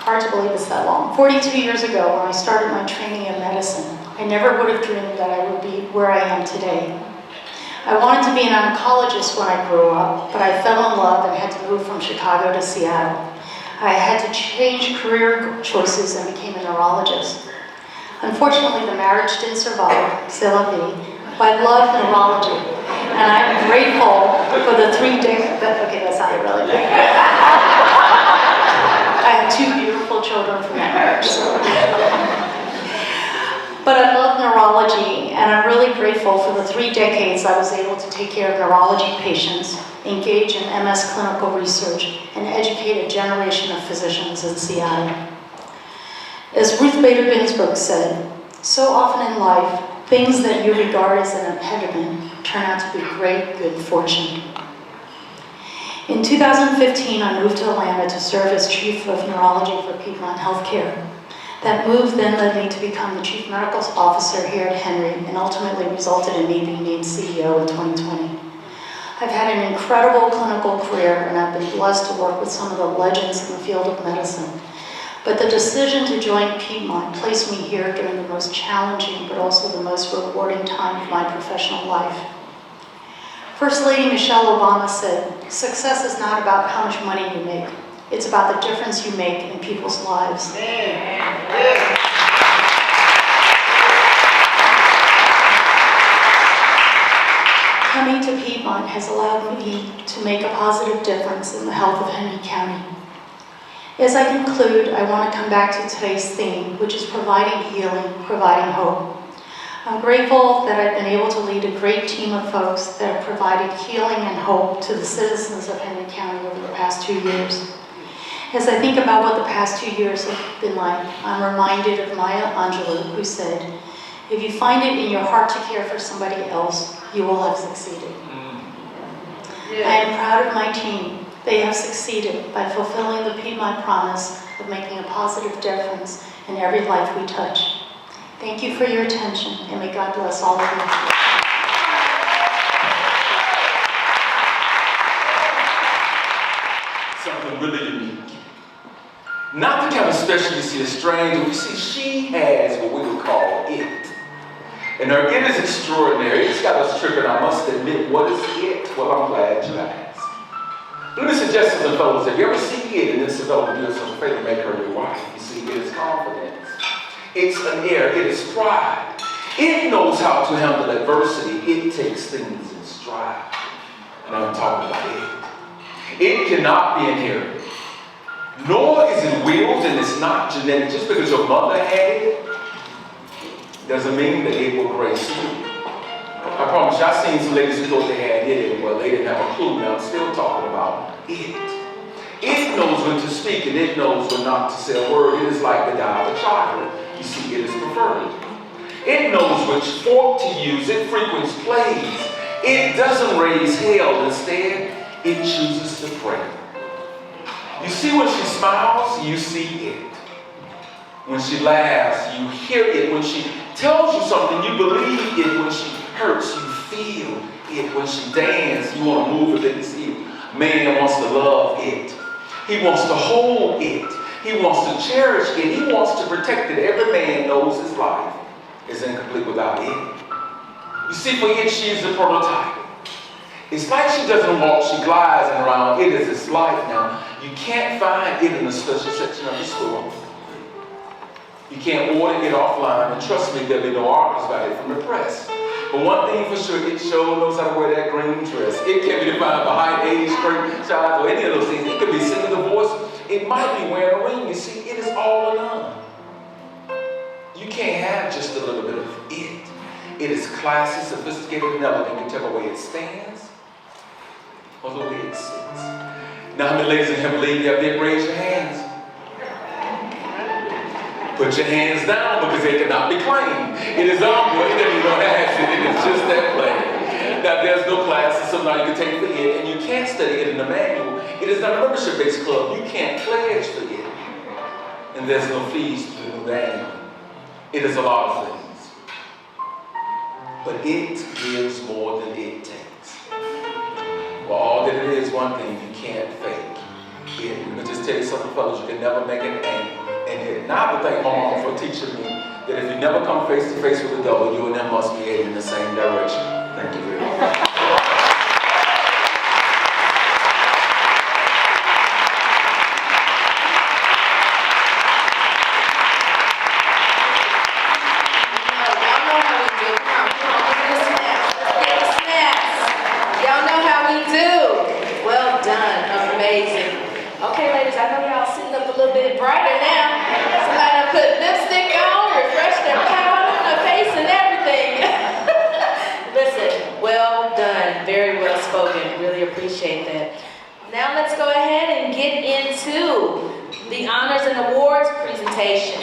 Speaker 7: hard to believe it's that long, 42 years ago when I started my training in medicine, I never would have dreamed that I would be where I am today. I wanted to be an oncologist when I grew up, but I fell in love and had to move from Chicago to Seattle. I had to change career choices and became a neurologist. Unfortunately, the marriage didn't survive, c'est la vie, but I love neurology, and I'm grateful for the 3 decades, okay, that sounded really big. I have 2 beautiful children from that marriage, so. But I love neurology, and I'm really grateful for the 3 decades I was able to take care of neurology patients, engage in MS clinical research, and educate a generation of physicians in Seattle. As Ruth Bader Ginsburg said, so often in life, things that you regard as an impediment turn out to be great good fortune. In 2015, I moved to Atlanta to serve as Chief of Neurology for Piedmont Healthcare. That move then led me to become the Chief Medical Officer here at Henry and ultimately resulted in me being named CEO in 2020. I've had an incredible clinical career and I've been blessed to work with some of the legends in the field of medicine. But the decision to join Piedmont placed me here during the most challenging but also the most rewarding time of my professional life. First Lady Michelle Obama said, "Success is not about how much money you make. It's about the difference you make in people's lives." Coming to Piedmont has allowed me to make a positive difference in the health of Henry County. As I conclude, I want to come back to today's theme, which is providing healing, providing hope. I'm grateful that I've been able to lead a great team of folks that have provided healing and hope to the citizens of Henry County over the past 2 years. As I think about what the past 2 years have been like, I'm reminded of Maya Angelou, who said, "If you find it in your heart to care for somebody else, you will have succeeded." I am proud of my team. They have succeeded by fulfilling the Piedmont promise of making a positive difference in every life we touch. Thank you for your attention, and may God bless all of you.
Speaker 8: Something really unique. Not the kind of special you see as strange. You see, she has what we would call it. And her it is extraordinary. It's got us tripping. I must admit, what is it? Well, I'm glad you asked. Let me suggest to the fellows, if you ever see it, and this development do yourself a favor, make her your wife. You see, it is confidence. It's an air. It is pride. It knows how to handle adversity. It takes things in stride. And I'm talking about it. It cannot be inherited. Nor is it willed, and it's not genetic. Just because your mother had it doesn't mean that it will grace you. I promise you, I've seen some ladies who thought they had it, and well, they didn't have a clue. Now I'm still talking about it. It knows when to speak, and it knows when not to say a word. It is like the dial of a child. You see, it is preferred. It knows which fork to use. It frequents plays. It doesn't raise hell. Instead, it chooses to pray. You see, when she smiles, you see it. When she laughs, you hear it. When she tells you something, you believe it. When she hurts, you feel it. When she dances, you want to move with it and see it. Man wants to love it. He wants to hold it. He wants to cherish it. He wants to protect it. Every man knows his life is incomplete without it. You see, for it, she is the prototype. It's like she doesn't walk, she glides around. It is its life now. You can't find it in a special section of the store. You can't order it offline, and trust me, there'll be no articles about it from the press. But one thing for sure, it sure knows how to wear that green dress. It can be defined by height, age, strength, size, or any of those things. It could be singing the voice. It might be wearing a ring. You see, it is all or none. You can't have just a little bit of it. It is classy, sophisticated, and elegant. You can tell the way it stands or the way it sits. Now, how many ladies in here believe you have it? Raise your hands. Put your hands down because they cannot be claimed. It is humble. It doesn't even ask it. It is just that plain. Now, there's no classes, so now you can take for it, and you can't study it in the manual. It is not a membership-based club. You can't pledge for it. And there's no fees to do that. It is a lot of things. But it gives more than it takes. Well, all that it is, one thing, you can't fake it. Let me just tell you something, fellas, you can never make an aim. And now I would thank my mom for teaching me that if you never come face to face with the devil, you and them must be heading in the same direction. Thank you very much.
Speaker 2: Appreciate that. Now let's go ahead and get into the honors and awards presentation.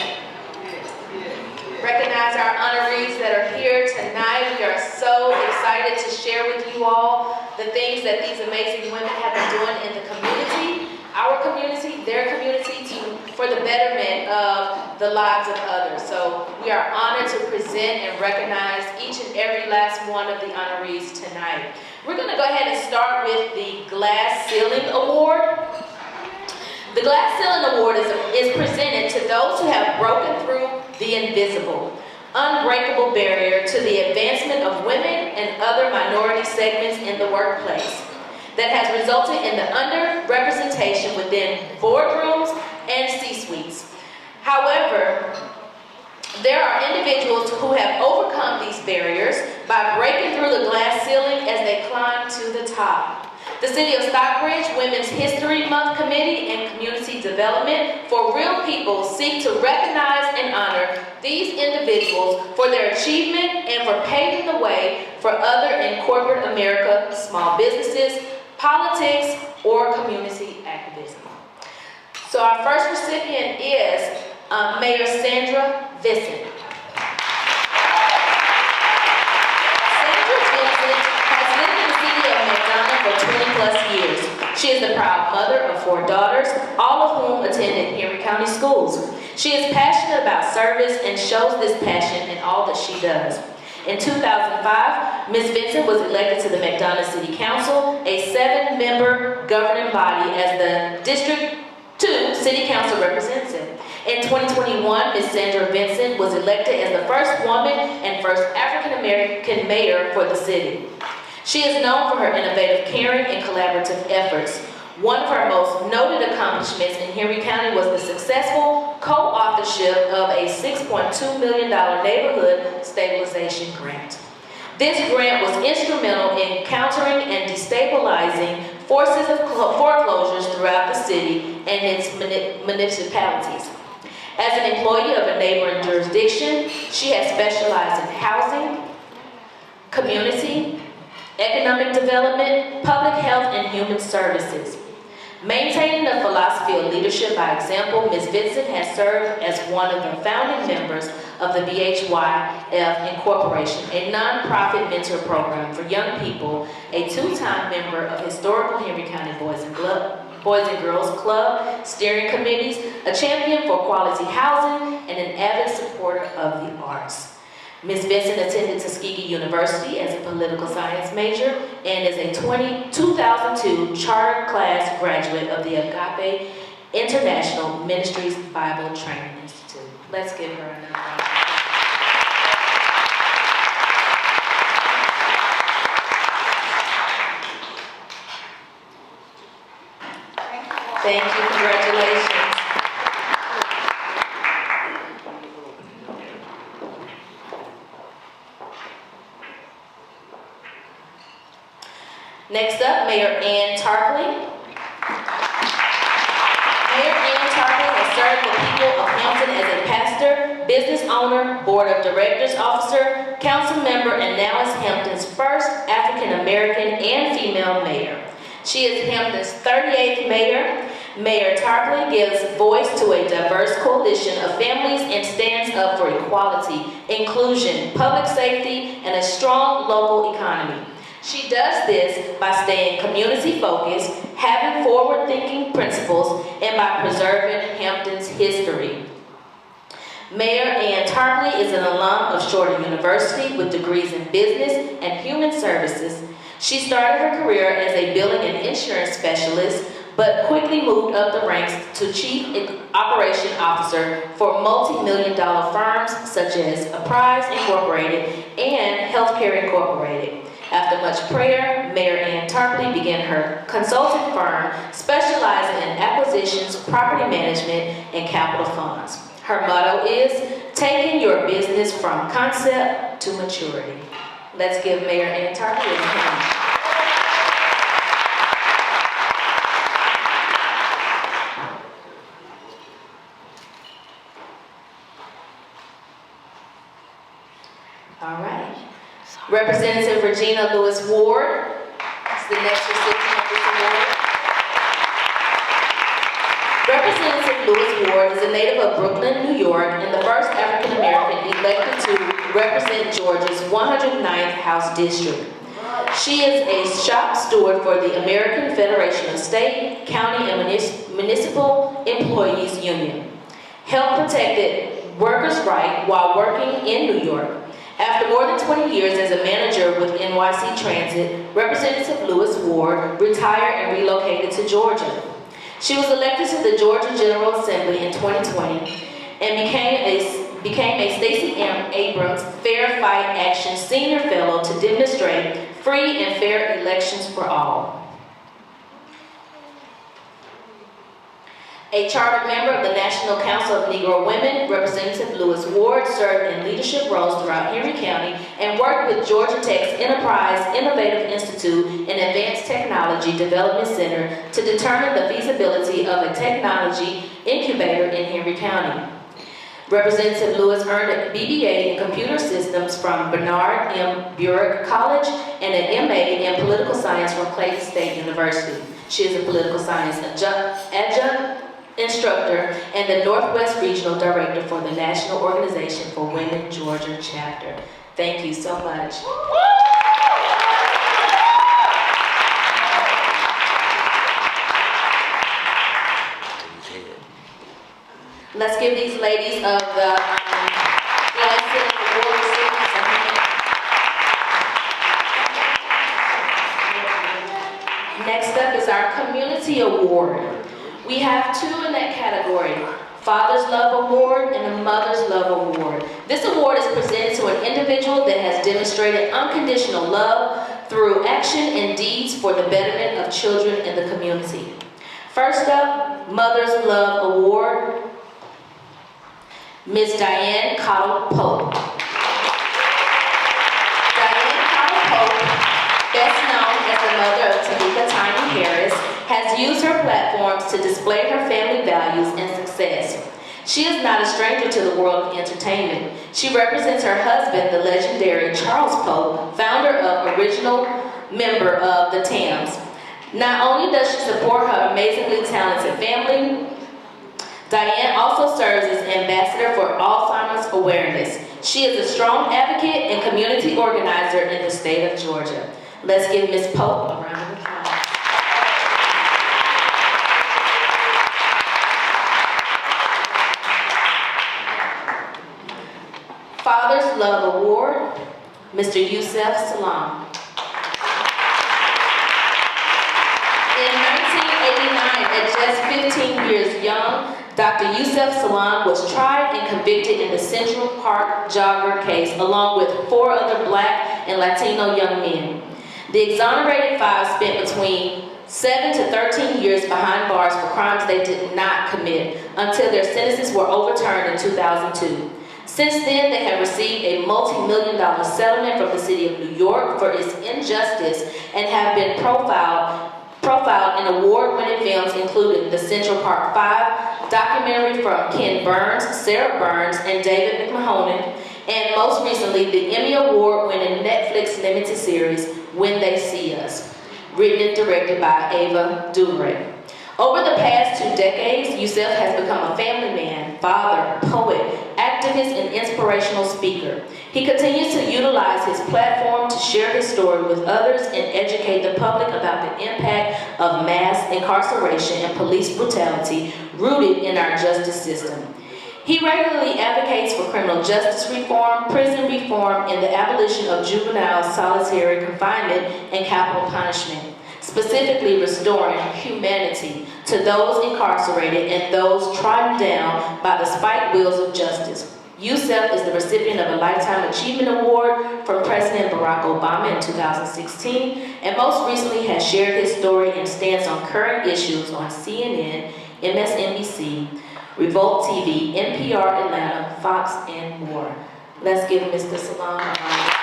Speaker 2: Recognize our honorees that are here tonight. We are so excited to share with you all the things that these amazing women have been doing in the community, our community, their community, for the betterment of the lives of others. So we are honored to present and recognize each and every last one of the honorees tonight. We're going to go ahead and start with the Glass Ceiling Award. The Glass Ceiling Award is presented to those who have broken through the invisible, unbreakable barrier to the advancement of women and other minority segments in the workplace that has resulted in the underrepresentation within boardrooms and C-suites. However, there are individuals who have overcome these barriers by breaking through the glass ceiling as they climb to the top. The City of Stockbridge Women's History Month Committee and Community Development for Real People seek to recognize and honor these individuals for their achievement and for paving the way for other in corporate America, small businesses, politics, or community activism. So our first recipient is Mayor Sandra Vincent. Sandra Vincent has lived in the city of McDonough for 20 plus years. She is the proud mother of 4 daughters, all of whom attended Henry County schools. She is passionate about service and shows this passion in all that she does. In 2005, Ms. Vincent was elected to the McDonough City Council, a 7-member governing body, as the District 2 City Council representative. In 2021, Ms. Sandra Vincent was elected as the first woman and first African-American mayor for the city. She is known for her innovative, caring, and collaborative efforts. One of her most noted accomplishments in Henry County was the successful co-authorship of a $6.2 million neighborhood stabilization grant. This grant was instrumental in countering and destabilizing forces of foreclosures throughout the city and its municipalities. As an employee of a neighboring jurisdiction, she has specialized in housing, community, economic development, public health, and human services. Maintaining a philosophy of leadership by example, Ms. Vincent has served as one of the founding members of the BHYF Incorporation, a nonprofit mentor program for young people, a two-time member of historical Henry County Boys and Girls Club steering committees, a champion for quality housing, and an avid supporter of the arts. Ms. Vincent attended Tuskegee University as a political science major and is a 2002 chartered class graduate of the Agape International Ministries Bible Training Institute. Let's give her another round. Thank you, congratulations. Next up, Mayor Ann Tarpley. Mayor Ann Tarpley has served the people of Hampton as a pastor, business owner, board of directors officer, council member, and now is Hampton's first African American and female mayor. She is Hampton's 38th mayor. Mayor Tarpley gives voice to a diverse coalition of families and stands up for equality, inclusion, public safety, and a strong local economy. She does this by staying community-focused, having forward-thinking principles, and by preserving Hampton's history. Mayor Ann Tarpley is an alum of Shorter University with degrees in business and human services. She started her career as a billing and insurance specialist, but quickly moved up the ranks to Chief Operation Officer for multi-million-dollar firms such as Apprise Incorporated and Healthcare Incorporated. After much prayer, Mayor Ann Tarpley began her consulting firm specializing in acquisitions, property management, and capital funds. Her motto is, taking your business from concept to maturity. Let's give Mayor Ann Tarpley a hand. All right. Representative Regina Lewis Ward is the next recipient of this award. Representative Lewis Ward is a native of Brooklyn, New York, and the first African American elected to represent Georgia's 109th House District. She is a shop steward for the American Federation of State, County, and Municipal Employees Union. Helped protect workers' rights while working in New York. After more than 20 years as a manager with NYC Transit, Representative Lewis Ward retired and relocated to Georgia. She was elected to the Georgia General Assembly in 2020 and became a Stacey Abrams Fair Fight Action Senior Fellow to demonstrate free and fair elections for all. A chartered member of the National Council of Negro Women, Representative Lewis Ward served in leadership roles throughout Henry County and worked with Georgia Tech's Enterprise Innovative Institute and Advanced Technology Development Center to determine the feasibility of a technology incubator in Henry County. Representative Lewis earned a BBA in Computer Systems from Bernard M. Burke College and an MA in Political Science from Clayton State University. She is a political science adjunct instructor and the Northwest Regional Director for the National Organization for Women Georgia Chapter. Thank you so much. Let's give these ladies of the award recipients a hand. Next up is our Community Award. We have two in that category, Father's Love Award and a Mother's Love Award. This award is presented to an individual that has demonstrated unconditional love through action and deeds for the betterment of children in the community. First up, Mother's Love Award, Ms. Diane Cottle Pope. Diane Cottle Pope, best known as the mother of Tamika Tiny Harris, has used her platforms to display her family values and success. She is not a stranger to the world of entertainment. She represents her husband, the legendary Charles Pope, founder of original member of the Tams. Not only does she support her amazingly talented family, Diane also serves as ambassador for Alzheimer's awareness. She is a strong advocate and community organizer in the state of Georgia. Let's give Ms. Pope a round of applause. Father's Love Award, Mr. Yusef Salam. In 1989, at just 15 years young, Dr. Yusef Salam was tried and convicted in the Central Park jogger case, along with 4 other Black and Latino young men. The exonerated 5 spent between 7 to 13 years behind bars for crimes they did not commit, until their sentences were overturned in 2002. Since then, they have received a multi-million-dollar settlement from the city of New York for its injustice and have been profiled in award-winning films including The Central Park 5, documentary from Ken Burns, Sarah Burns, and David McMahon, and most recently, the Emmy Award-winning Netflix limited series, When They See Us, written and directed by Ava DuVernay. Over the past 2 decades, Yusef has become a family man, father, poet, activist, and inspirational speaker. He continues to utilize his platform to share his story with others and educate the public about the impact of mass incarceration and police brutality rooted in our justice system. He regularly advocates for criminal justice reform, prison reform, and the abolition of juvenile solitary confinement and capital punishment, specifically restoring humanity to those incarcerated and those trodden down by the spiked wheels of justice. Yusef is the recipient of a Lifetime Achievement Award from President Barack Obama in 2016, and most recently has shared his story and stance on current issues on CNN, MSNBC, Revolt TV, NPR Atlanta, Fox, and more. Let's give Mr. Salam a round of applause.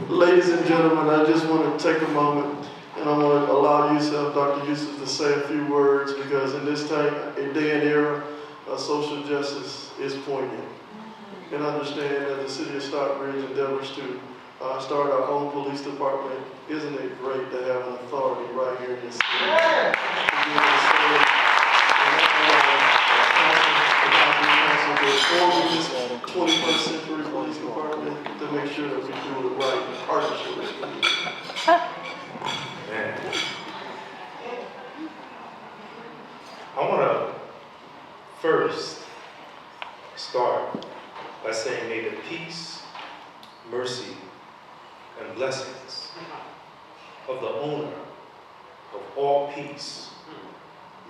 Speaker 3: Ladies and gentlemen, I just want to take a moment and I want to allow Yusef, Dr. Yusef, to say a few words because in this time, a day and era, social justice is poignant. And understand that the city of Stockbridge endeavors to start our own police department. Isn't it great to have an authority right here in this city? The 21st century police department to make sure that we do it right in partnership with you.
Speaker 9: Man. I want to first start by saying may the peace, mercy, and blessings of the owner of all peace,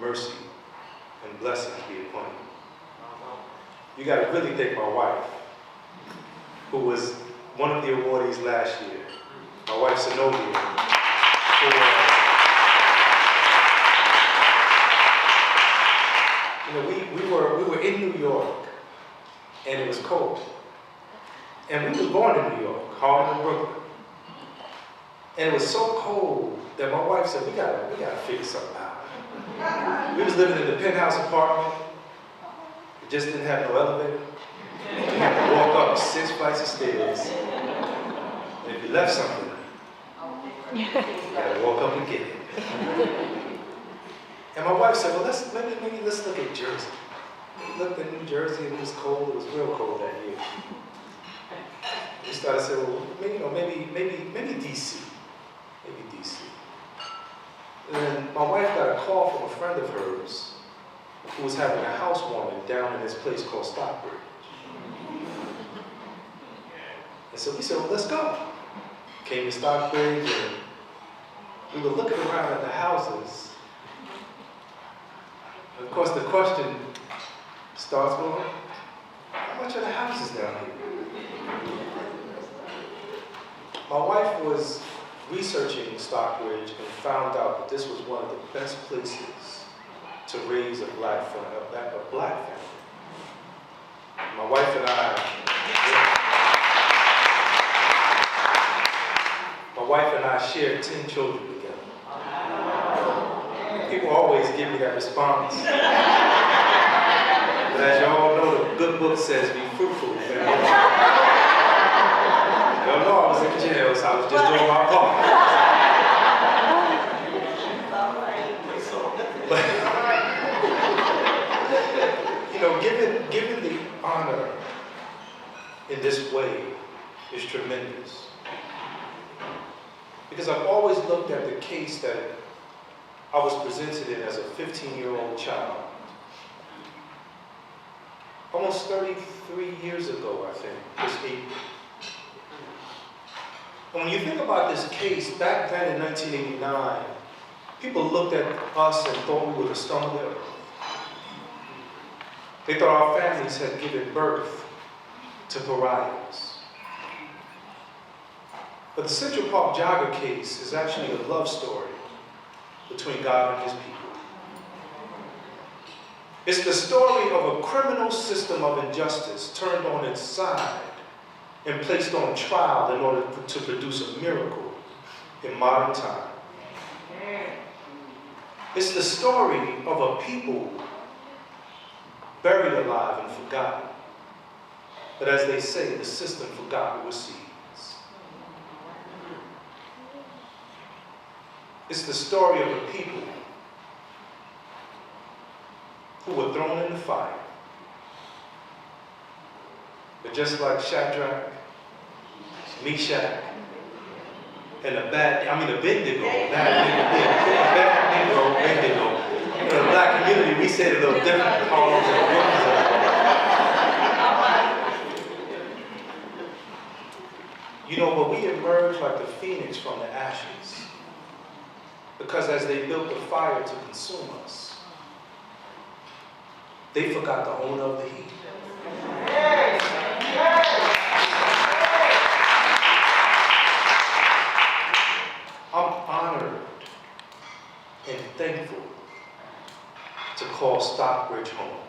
Speaker 9: mercy, and blessings be upon you. You got to really thank my wife, who was one of the awardees last year, my wife Zenobia, we were in New York, and it was cold. And we were born in New York, Harlem and Brooklyn. And it was so cold that my wife said, we gotta figure something out. We was living in the penthouse apartment. It just didn't have no elevator. You had to walk up 6 flights of stairs. And if you left something, you had to walk up and get it. And my wife said, well, maybe let's look at Jersey. We looked at New Jersey and it was cold. It was real cold that year. We started saying, well, maybe DC. Maybe DC. And then my wife got a call from a friend of hers who was having a housewarming down in this place called Stockbridge. And so we said, well, let's go. Came to Stockbridge and we were looking around at the houses. And of course, the question starts with, how much are the houses down here? My wife was researching Stockbridge and found out that this was one of the best places to raise a black family. My wife and I, shared 10 children together. People always give me that response. But as you all know, the good book says be fruitful. Y'all know I was in jail, so I was just doing my part. But, you know, given the honor in this way is tremendous. Because I've always looked at the case that I was presented in as a 15-year-old child. Almost 33 years ago, I think, this April. And when you think about this case, back then in 1989, people looked at us and thought we were the scum of the earth. They thought our families had given birth to pariahs. But the Central Park jogger case is actually a love story between God and his people. It's the story of a criminal system of injustice turned on its side and placed on trial in order to produce a miracle in modern time. It's the story of a people buried alive and forgotten. But as they say, the system forgot what was seeds. It's the story of a people who were thrown in the fire. But just like Shadrach, Meshach, and Abednego. In the black community, we say it a little different. You know, but we emerged like the phoenix from the ashes. Because as they built the fire to consume us, they forgot the owner of the heat. I'm honored and thankful to call Stockbridge home.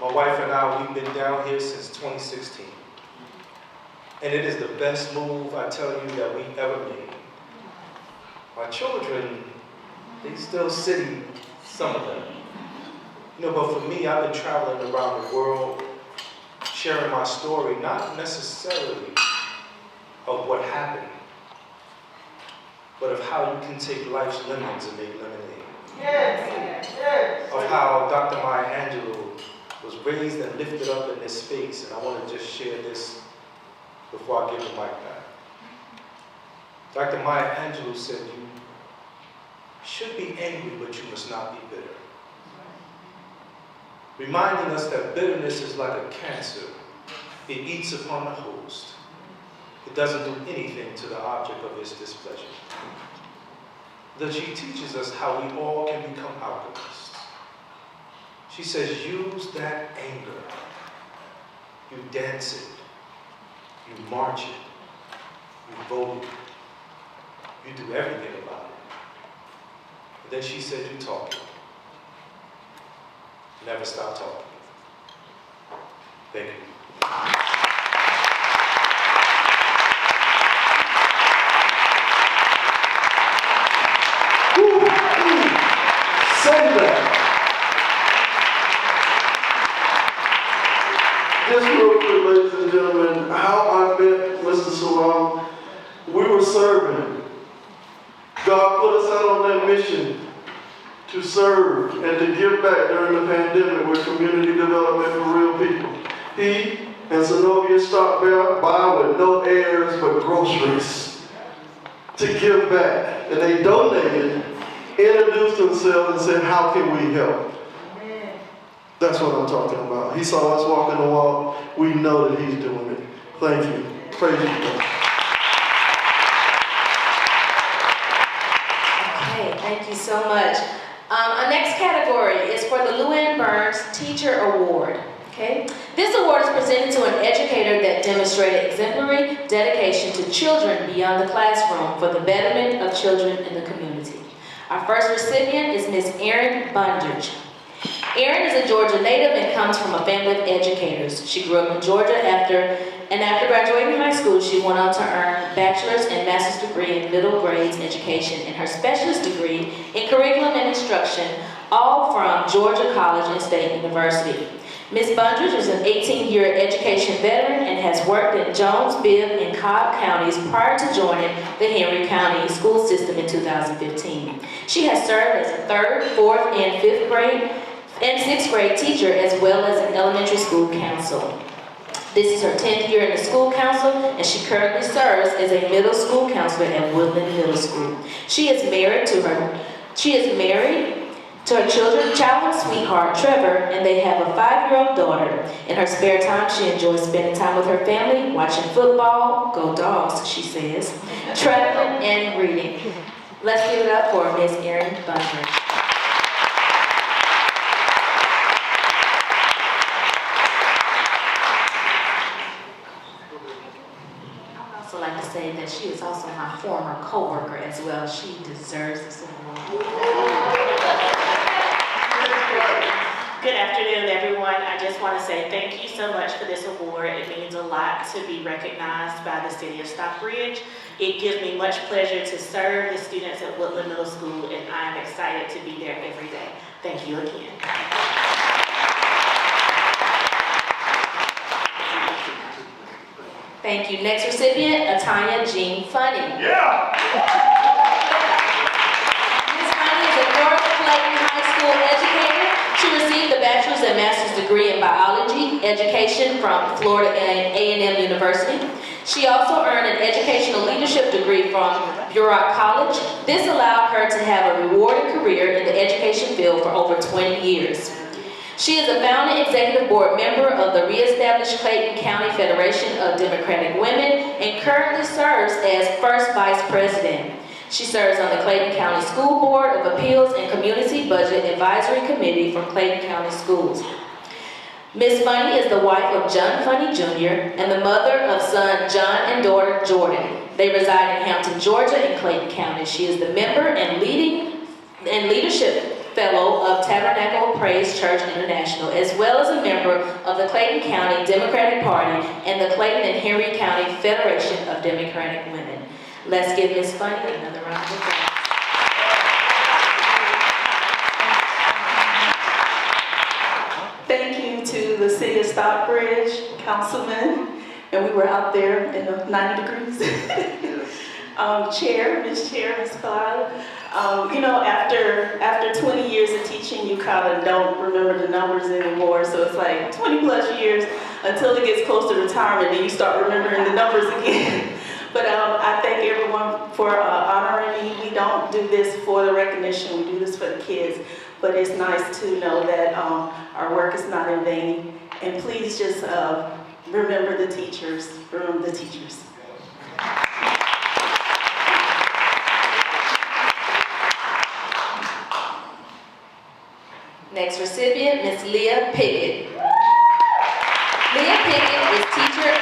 Speaker 9: My wife and I, we've been down here since 2016. And it is the best move, I tell you, that we ever made. My children, they still city, some of them. You know, but for me, I've been traveling around the world, sharing my story, not necessarily of what happened, but of how you can take life's lemons and make lemonade. Of how Dr. Maya Angelou was raised and lifted up in this space, and I want to just share this before I give the mic back. Dr. Maya Angelou said, you should be angry, but you must not be bitter. Reminding us that bitterness is like a cancer. It eats upon the host. It doesn't do anything to the object of its displeasure. That she teaches us how we all can become alchemists. She says, use that anger. You dance it. You march it. You vote it. You do everything about it. And then she said, you talk it. Never stop talking. Thank you.
Speaker 3: Just real quick, ladies and gentlemen, how I met Mr. Salam, we were serving. God put us out on that mission to serve and to give back during the pandemic with community development for real people. He and Zenobia Stockbridge by with no heirs but groceries to give back. And they donated, introduced themselves and said, how can we help? That's what I'm talking about. He saw us walking the walk. We know that he's doing it. Thank you. Praise you.
Speaker 2: Okay, thank you so much. Our next category is for the Llewellyn Burns Teacher Award. Okay, this award is presented to an educator that demonstrated exemplary dedication to children beyond the classroom for the betterment of children in the community. Our first recipient is Ms. Erin Bundage. Erin is a Georgia native and comes from a family of educators. She grew up in Georgia after graduating high school, she went on to earn bachelor's and master's degree in middle grades education and her specialist degree in curriculum and instruction, all from Georgia College and State University. Ms. Bundridge is an 18-year education veteran and has worked in Jones, Bibb, and Cobb counties prior to joining the Henry County school system in 2015. She has served as a 3rd, 4th, and 5th grade and 6th grade teacher, as well as an elementary school counsel. This is her 10th year in the school council, and she currently serves as a middle school counselor at Woodland Middle School. She is married to her childhood sweetheart, Trevor, and they have a 5-year-old daughter. In her spare time, she enjoys spending time with her family, watching football, go Dogs, she says, traveling, and reading. Let's give it up for Ms. Erin Bundridge. I'd like to say that she is also my former co-worker as well. She deserves this award.
Speaker 10: Good afternoon, everyone. I just want to say thank you so much for this award. It means a lot to be recognized by the city of Stockbridge. It gives me much pleasure to serve the students at Woodland Middle School, and I am excited to be there every day. Thank you again.
Speaker 2: Thank you. Next recipient, Atanya Jean Funny.
Speaker 9: Yeah!
Speaker 2: Ms. Funny is a North Clayton High School educator. She received a bachelor's and master's degree in biology education from Florida A&M University. She also earned an educational leadership degree from Burrock College. This allowed her to have a rewarding career in the education field for over 20 years. She is a founding executive board member of the reestablished Clayton County Federation of Democratic Women and currently serves as first vice president. She serves on the Clayton County School Board of Appeals and Community Budget Advisory Committee for Clayton County Schools. Ms. Funny is the wife of John Funny Jr. and the mother of son John and daughter Jordan. They reside in Hampton, Georgia and Clayton County. She is the member and leadership fellow of Tabernacle Praise Church International, as well as a member of the Clayton County Democratic Party and the Clayton and Henry County Federation of Democratic Women. Let's give Ms. Funny another round of applause.
Speaker 11: Thank you to the city of Stockbridge, Councilman, and we were out there in the 90 degrees. Ms. Kalila. After 20 years of teaching, you kind of don't remember the numbers anymore. So it's like 20 plus years until it gets close to retirement, and you start remembering the numbers again. But I thank everyone for honoring me. We don't do this for the recognition. We do this for the kids. But it's nice to know that our work is not in vain. And please just remember the teachers. Remember the teachers.
Speaker 2: Next recipient, Ms. Leah Pickett. Leah Pickett is a teacher at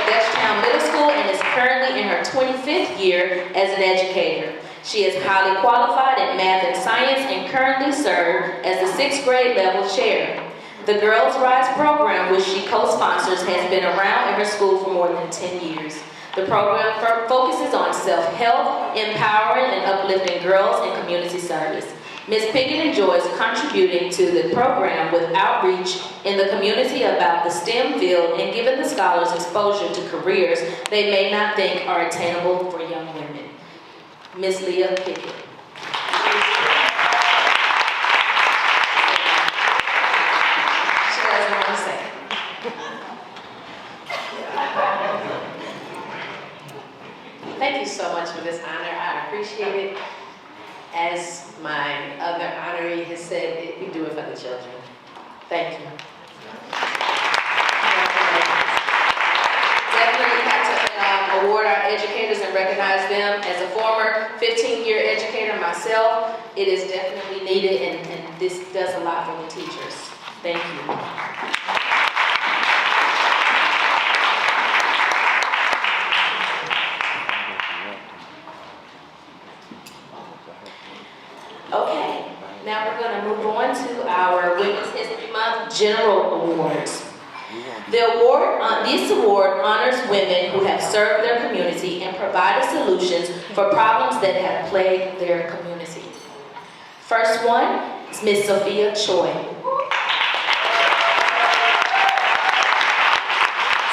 Speaker 2: Dutchtown Middle School and is currently in her 25th year as an educator. She is highly qualified in math and science and currently serves as the 6th grade level chair. The Girls Rise program, which she co-sponsors, has been around in her school for more than 10 years. The program focuses on self-help, empowering and uplifting girls and community service. Ms. Pickett enjoys contributing to the program with outreach in the community about the STEM field and giving the scholars exposure to careers they may not think are attainable for young women. Ms. Leah Pickett. She doesn't want to say.
Speaker 12: Thank you so much for this honor. I appreciate it. As my other honoree has said, we do it for the children. Thank you.
Speaker 2: Definitely have to award our educators and recognize them. As a former 15-year educator myself, it is definitely needed, and this does a lot for the teachers. Thank you. Okay,
Speaker 10: Now we're going to move on to our Women's History Month General Awards. This award honors women who have served their community and provided solutions for problems that have plagued their community. First one is Miss Sophia Choi.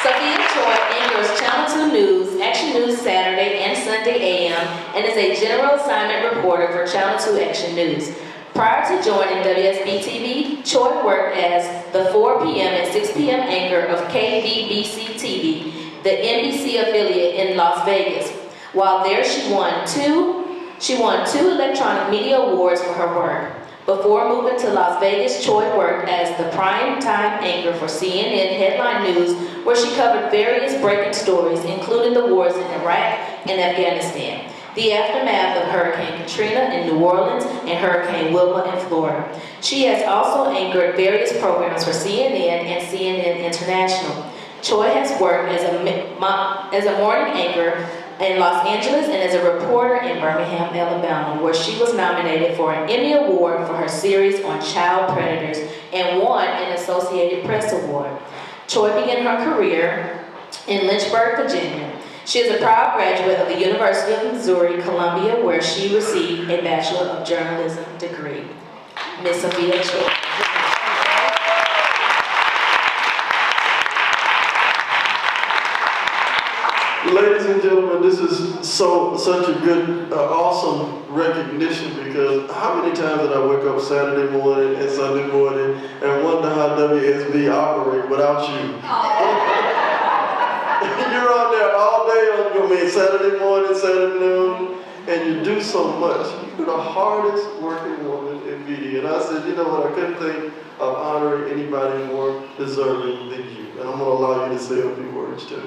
Speaker 10: Sophia Choi anchors Channel 2 News, Action News Saturday and Sunday AM, and is a general assignment reporter for Channel 2 Action News. Prior to joining WSB-TV, Choi worked as the 4 p.m. and 6 p.m. anchor of KVBC-TV, the NBC affiliate in Las Vegas. While there, she won two electronic media awards for her work. Before moving to Las Vegas, Choi worked as the prime-time anchor for CNN Headline News, where she covered various breaking stories, including the wars in Iraq and Afghanistan, the aftermath of Hurricane Katrina in New Orleans and Hurricane Wilma in Florida. She has also anchored various programs for CNN and CNN International. Choi has worked as a morning anchor in Los Angeles and as a reporter in Birmingham, Alabama, where she was nominated for an Emmy Award for her series on child predators and won an Associated Press Award. Choi began her career in Lynchburg, Virginia. She is a proud graduate of the University of Missouri, Columbia, where she received a Bachelor of Journalism degree. Ms. Sophia Choi.
Speaker 3: Ladies and gentlemen, this is such a good, awesome recognition, because how many times did I wake up Saturday morning and Sunday morning and wonder how WSB operate without you? You're on there all day, Saturday morning, Saturday noon, and you do so much. You're the hardest working woman in media. And I said, you know what, I couldn't think of honoring anybody more deserving than you. And I'm going to allow you to say a few words too.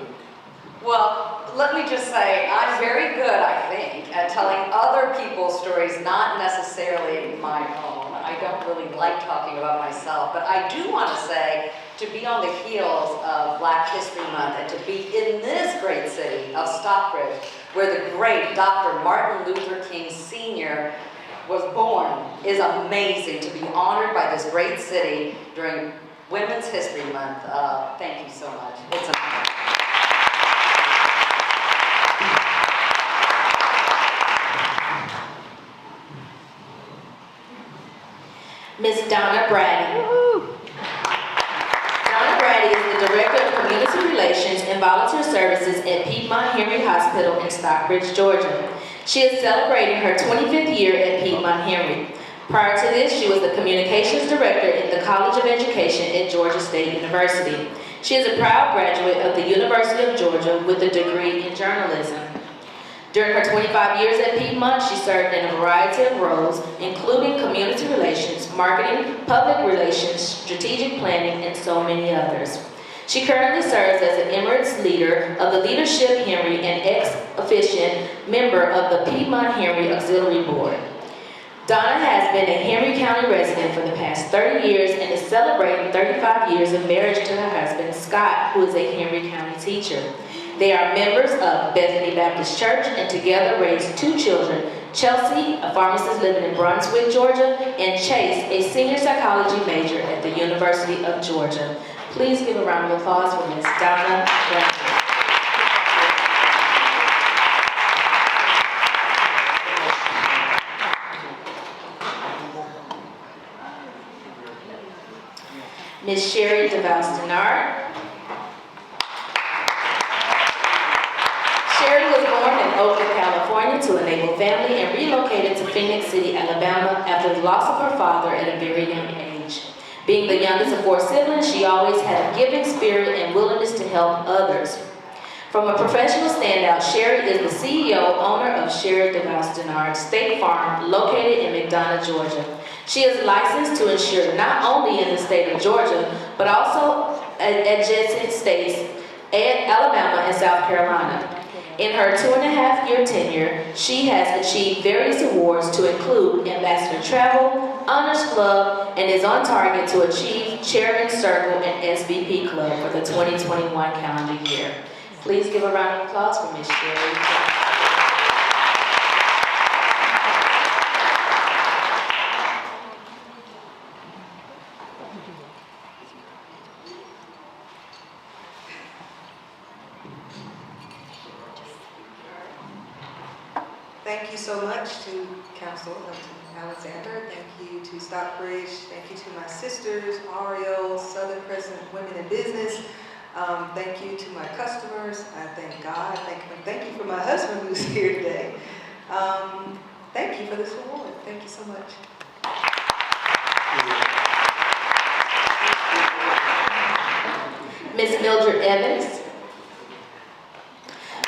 Speaker 13: Well, let me just say, I'm very good, I think, at telling other people's stories, not necessarily my own. I don't really like talking about myself, but I do want to say, to be on the heels of Black History Month and to be in this great city of Stockbridge, where the great Dr. Martin Luther King Sr. was born, is amazing. To be honored by this great city during Women's History Month. Thank you so much. It's an honor.
Speaker 10: Ms. Donna Brady. Donna Brady is the Director of Community Relations and Volunteer Services at Piedmont Henry Hospital in Stockbridge, Georgia. She is celebrating her 25th year at Piedmont Henry. Prior to this, she was the Communications Director in the College of Education at Georgia State University. She is a proud graduate of the University of Georgia with a degree in journalism. During her 25 years at Piedmont, she served in a variety of roles, including community relations, marketing, public relations, strategic planning, and so many others. She currently serves as an Emirates leader of the Leadership Henry and ex-officio member of the Piedmont Henry Auxiliary Board. Donna has been a Henry County resident for the past 30 years and is celebrating 35 years of marriage to her husband, Scott, who is a Henry County teacher. They are members of Bethany Baptist Church and together raised 2 children, Chelsea, a pharmacist living in Brunswick, Georgia, and Chase, a senior psychology major at the University of Georgia. Please give a round of applause for Ms. Donna Brady. Ms. Sherry DeVals-Denard. Sherry was born in Oakland, California to a naval family and relocated to Phoenix City, Alabama after the loss of her father at a very young age. Being the youngest of 4 siblings, she always had a giving spirit and willingness to help others. From a professional standout, Sherry is the CEO, owner of Sherry DeVals-Denard State Farm, located in McDonough, Georgia. She is licensed to insure not only in the state of Georgia, but also adjacent states, Alabama and South Carolina. In her 2.5-year tenure, she has achieved various awards to include Ambassador Travel, Honors Club, and is on target to achieve Chairman's Circle and SVP Club for the 2021 calendar year. Please give a round of applause for Ms. Sherry.
Speaker 14: so much to Council Alexander. Thank you to Stockbridge. Thank you to my sisters, Ariel, Southern Crescent Women in Business. Thank you to my customers. I thank God. Thank you for my husband who's here today. Thank you for this award. Thank you so much.
Speaker 10: Miss Mildred Evans.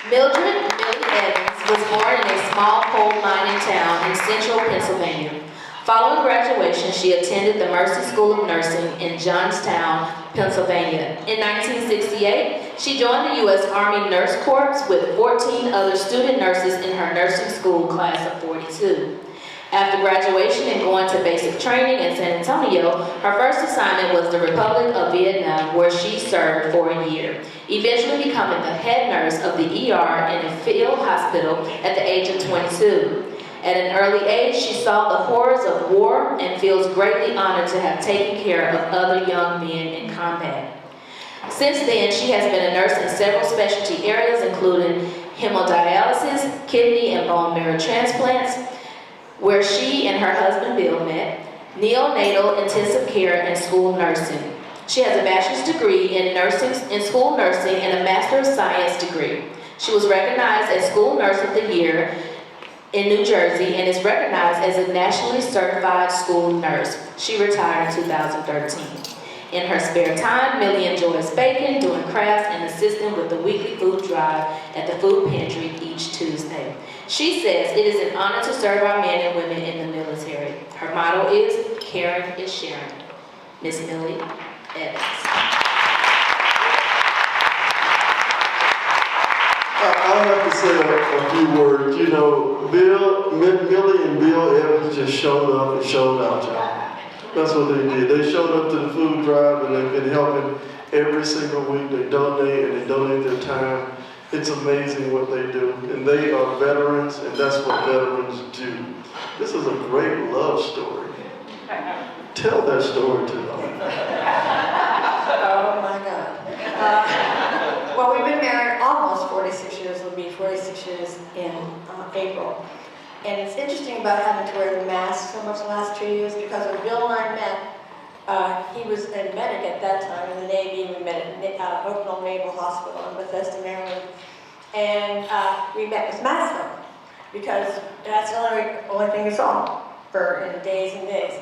Speaker 10: Mildred Millie Evans was born in a small coal mining town in central Pennsylvania. Following graduation, she attended the Mercy School of Nursing in Johnstown, Pennsylvania. In 1968, she joined the U.S. Army Nurse Corps with 14 other student nurses in her nursing school class of 42. After graduation and going to basic training in San Antonio, her first assignment was the Republic of Vietnam, where she served for a year, eventually becoming the head nurse of the ER in a field hospital at the age of 22. At an early age, she saw the horrors of war and feels greatly honored to have taken care of other young men in combat. Since then, she has been a nurse in several specialty areas, including hemodialysis, kidney and bone marrow transplants, where she and her husband Bill met, neonatal intensive care and school nursing. She has a bachelor's degree in school nursing and a Master of Science degree. She was recognized as School Nurse of the Year in New Jersey and is recognized as a nationally certified school nurse. She retired in 2013. In her spare time, Millie enjoys baking, doing crafts, and assisting with the weekly food drive at the food pantry each Tuesday. She says it is an honor to serve our men and women in the military. Her motto is, caring is sharing. Miss Millie Evans.
Speaker 3: I have to say a few words. You know, Millie and Bill Evans just showed up and showed out, y'all. That's what they did. They showed up to the food drive and they've been helping every single week. They donate their time. It's amazing what they do. And they are veterans, and that's what veterans do. This is a great love story. Tell that story to them.
Speaker 15: Oh my God. Well, we've been married almost 46 years. It'll be 46 years in April. And it's interesting about having to wear the mask so much the last 2 years because when Bill and I met, he was a medic at that time in the Navy. We met at Oakland Naval Hospital in Bethesda, Maryland. And we met with masks on because that's the only thing we saw for days and days.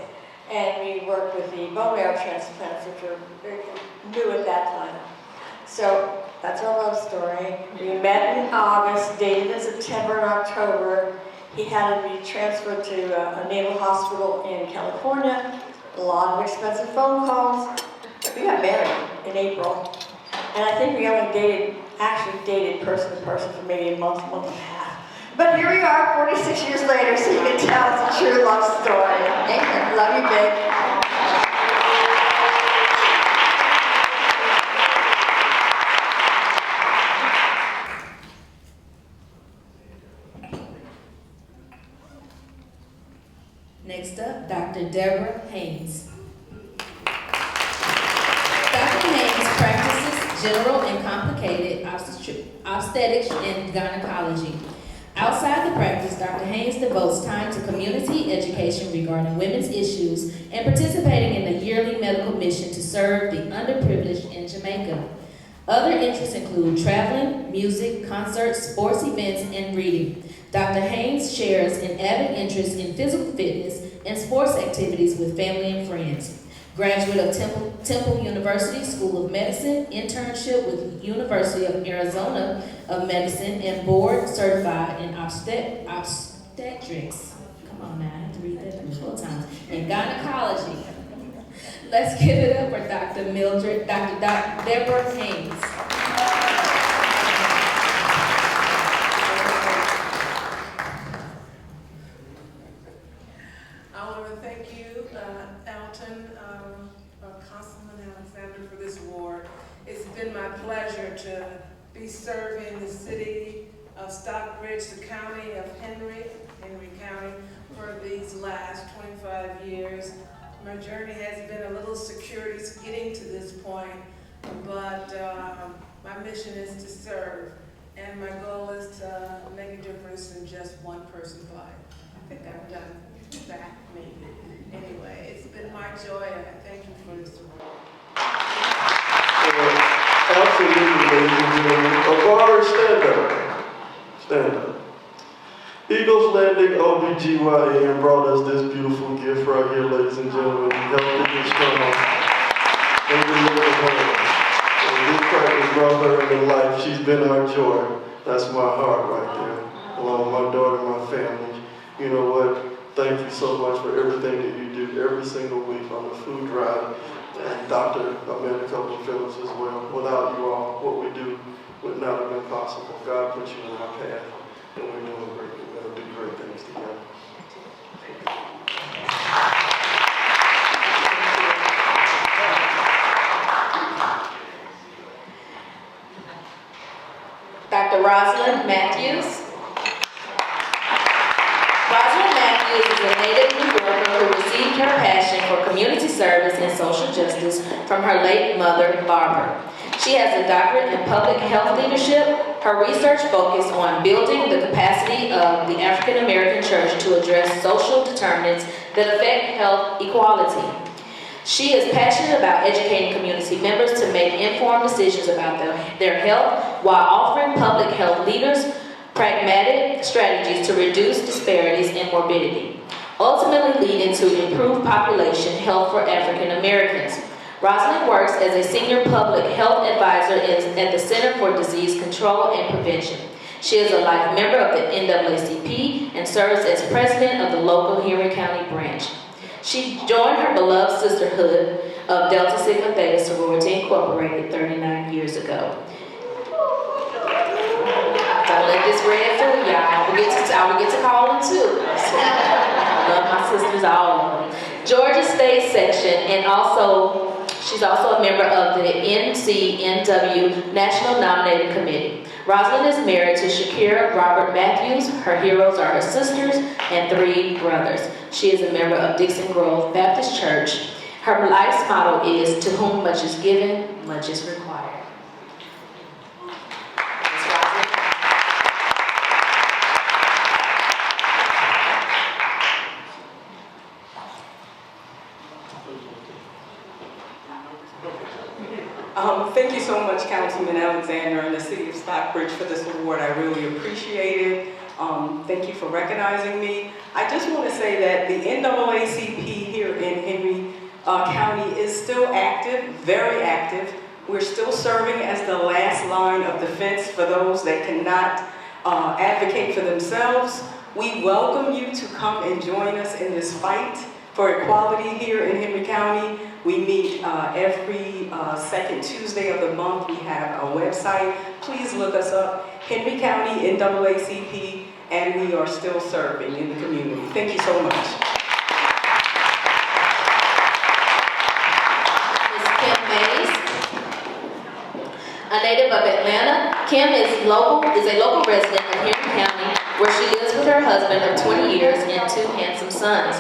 Speaker 15: And we worked with the bone marrow transplants, which were very new at that time. So that's our love story. We met in August, dated in September and October. He had to be transferred to a naval hospital in California. A lot of expensive phone calls. We got married in April. And I think we only actually dated person to person for maybe a month and a half. But here we are 46 years later, so you can tell it's a true love story. Amen. Love you, babe.
Speaker 2: Next up, Dr. Deborah Haynes. Dr. Haynes practices general and complicated obstetrics and gynecology. Outside the practice, Dr. Haynes devotes time to community education regarding women's issues and participating in the yearly medical mission to serve the underprivileged in Jamaica. Other interests include traveling, music, concerts, sports events, and reading. Dr. Haynes shares an avid interest in physical fitness and sports activities with family and friends. Graduate of Temple University School of Medicine, internship with University of Arizona of Medicine, and board certified in obstetrics. Come on now, I have to read that 4 times. And gynecology. Let's give it up for Dr. Deborah Haynes.
Speaker 16: I want to thank you, Elton, Councilman Alexander, for this award. It's been my pleasure to be serving the city of Stockbridge, the county of Henry County, for these last 25 years. My journey has been a little circuitous getting to this point, but my mission is to serve. and my goal is to make a difference in just one person's life. I think I've done that, maybe. Anyway, it's been my joy, and I thank you for this award.
Speaker 3: Absolutely, ladies and gentlemen. Abar, stand up. Stand up. Eagles Landing OBGYN brought us this beautiful gift right here, ladies and gentlemen. Healthy and strong. And we live at home. And this practice brought her into life. She's been our joy. That's my heart right there. Along with my daughter and my family. You know what? Thank you so much for everything that you do every single week on the food drive. And Dr. Amanda Copeland Phillips as well. Without you all, what we do would not have been possible. God put you in our path, and we're doing great. We're going to do great things together.
Speaker 2: Dr. Rosalind Matthews. Rosalind Matthews is a native New Yorker who received her passion for community service and social justice from her late mother, Barbara. She has a doctorate in public health leadership. Her research focused on building the capacity of the African American church to address social determinants that affect health equality. She is passionate about educating community members to make informed decisions about their health while offering public health leaders pragmatic strategies to reduce disparities in morbidity, ultimately leading to improved population health for African Americans. Rosalind works as a senior public health advisor at the Center for Disease Control and Prevention. She is a life member of the NAACP and serves as president of the local Henry County branch. She joined her beloved sisterhood of Delta Sigma Theta Sorority Incorporated 39 years ago. Don't let this red fool y'all. I will get to call them too. I love my sisters, all of them. Georgia State Section, and she's also a member of the NCNW National Nominating Committee. Rosalind is married to Shakira Robert Matthews. Her heroes are her sisters and 3 brothers. She is a member of Dixon Grove Baptist Church. Her life's motto is, "To whom much is given, much is required."
Speaker 17: Thank you so much, Councilman Alexander and the City of Stockbridge, for this award. I really appreciate it. Thank you for recognizing me. I just want to say that the NAACP here in Henry County is still active, very active. We're still serving as the last line of defense for those that cannot advocate for themselves. We welcome you to come and join us in this fight for equality here in Henry County. We meet every second Tuesday of the month. We have a website. Please look us up, Henry County NAACP, and we are still serving in the community. Thank you so much.
Speaker 2: Ms. Kim Mays, a native of Atlanta. Kim is a local resident of Henry County, where she lives with her husband of 20 years and 2 handsome sons.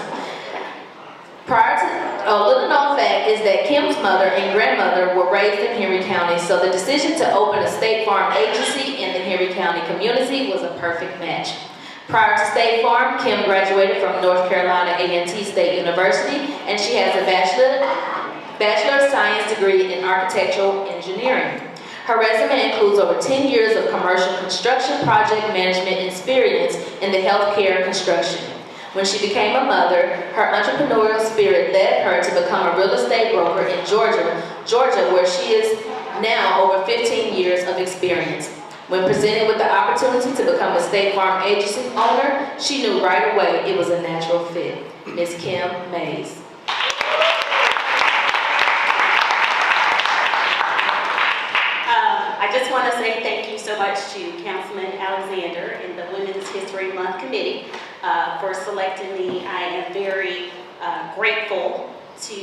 Speaker 2: A little known fact is that Kim's mother and grandmother were raised in Henry County, so the decision to open a State Farm agency in the Henry County community was a perfect match. Prior to State Farm, Kim graduated from North Carolina A&T State University, and she has a Bachelor of Science degree in Architectural Engineering. Her resume includes over 10 years of commercial construction project management experience in the healthcare construction. When she became a mother, her entrepreneurial spirit led her to become a real estate broker in Georgia, where she is now over 15 years of experience. When presented with the opportunity to become a State Farm agency owner, she knew right away it was a natural fit. Ms. Kim Mays.
Speaker 10: I just want to say thank you so much to Councilman Alexander and the Women's History Month Committee for selecting me. I am very grateful to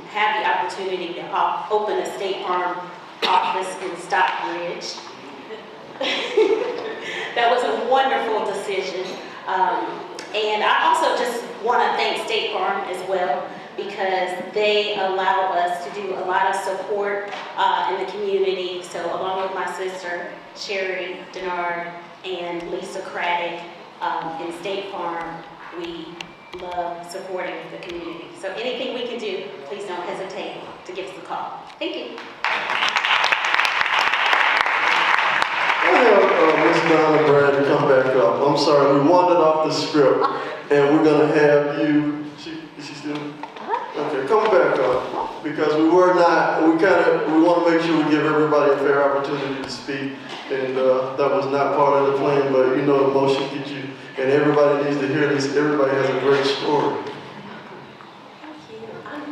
Speaker 10: have the opportunity to open a State Farm office in Stockbridge. That was a wonderful decision. And I also just want to thank State Farm as well, because they allow us to do a lot of support in the community. So along with my sister, Sherry Denard and Lisa Craddock in State Farm, we love supporting the community. So anything we can do, please don't hesitate to give us a call. Thank you.
Speaker 3: I have Ms. Donna Brad to come back up. I'm sorry, we wandered off the script, and we're gonna have you, is she still? Okay, come back up, because we want to make sure we give everybody a fair opportunity to speak, and that was not part of the plan, but you know the motion gets you, and everybody needs to hear this. Everybody has a great story.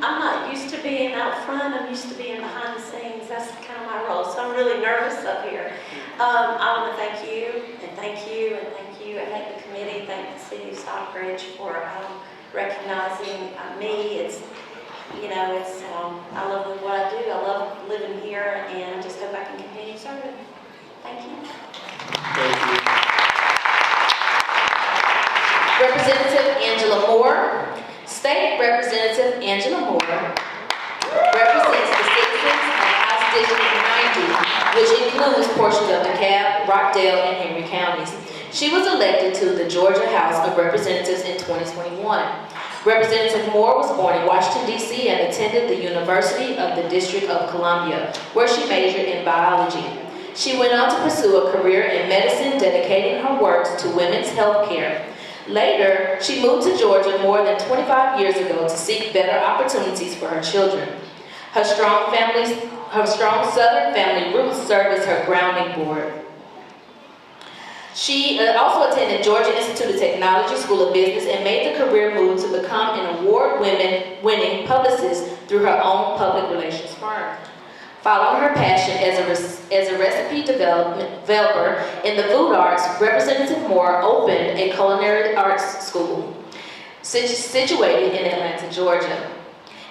Speaker 18: I'm not used to being out front. I'm used to being behind the scenes. That's kind of my role. So I'm really nervous up here. I want to thank you, and thank you, and thank you. I thank the committee, thank the city of Stockbridge for recognizing me. It's, you know, it's, I love what I do. I love living here, and I just hope I can continue serving. Thank you.
Speaker 3: Thank you.
Speaker 2: Representative Angela Moore. State Representative Angela Moore represents the citizens of House District 90, which includes portions of DeKalb, Rockdale, and Henry counties. She was elected to the Georgia House of Representatives in 2021. Representative Moore was born in Washington, D.C. and attended the University of the District of Columbia, where she majored in biology. She went on to pursue a career in medicine, dedicating her work to women's health care. Later, she moved to Georgia more than 25 years ago to seek better opportunities for her children. Her strong Southern family roots serve as her grounding board. She also attended Georgia Institute of Technology School of Business and made the career move to become an award-winning publicist through her own public relations firm. Following her passion as a recipe developer in the food arts, Representative Moore opened a culinary arts school situated in Atlanta, Georgia.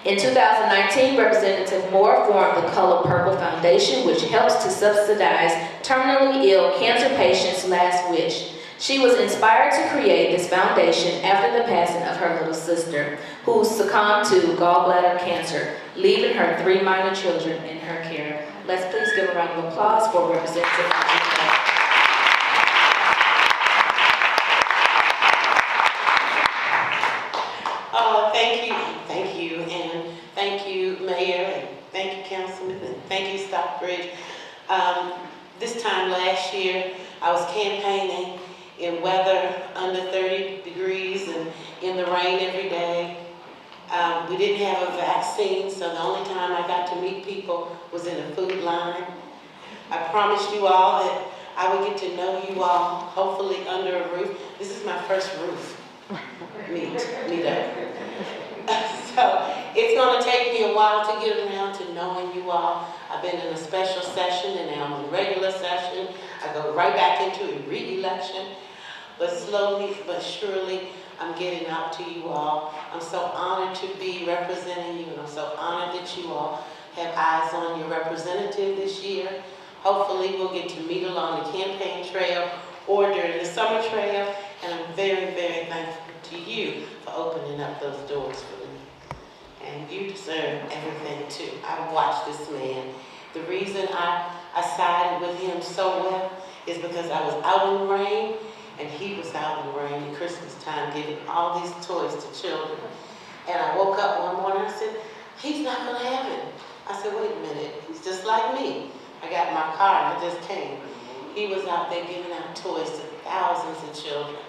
Speaker 2: In 2019, Representative Moore formed the Color Purple Foundation, which helps to subsidize terminally ill cancer patients' last wish. She was inspired to create this foundation after the passing of her little sister, who succumbed to gallbladder cancer, leaving her 3 minor children in her care. Let's please give a round of applause for Representative Moore.
Speaker 5: Thank you, and thank you, Mayor, and thank you, Councilman, and thank you, Stockbridge. This time last year, I was campaigning in weather under 30 degrees and in the rain every day. We didn't have a vaccine, so the only time I got to meet people was in a food line. I promised you all that I would get to know you all, hopefully under a roof. This is my first roof meet up. So it's going to take me a while to get around to knowing you all. I've been in a special session and now I'm in regular session. I go right back into a re-election. But slowly but surely, I'm getting out to you all. I'm so honored to be representing you, and I'm so honored that you all have eyes on your representative this year. Hopefully we'll get to meet along the campaign trail or during the summer trail, and I'm very, very thankful to you for opening up those doors for me. And you deserve everything too. I watched this man. The reason I sided with him so well is because I was out in the rain, and he was out in the rain at Christmas time giving all these toys to children. And I woke up one morning and I said, he's not gonna have it. I said, wait a minute, he's just like me. I got in my car and I just came. He was out there giving out toys to thousands of children.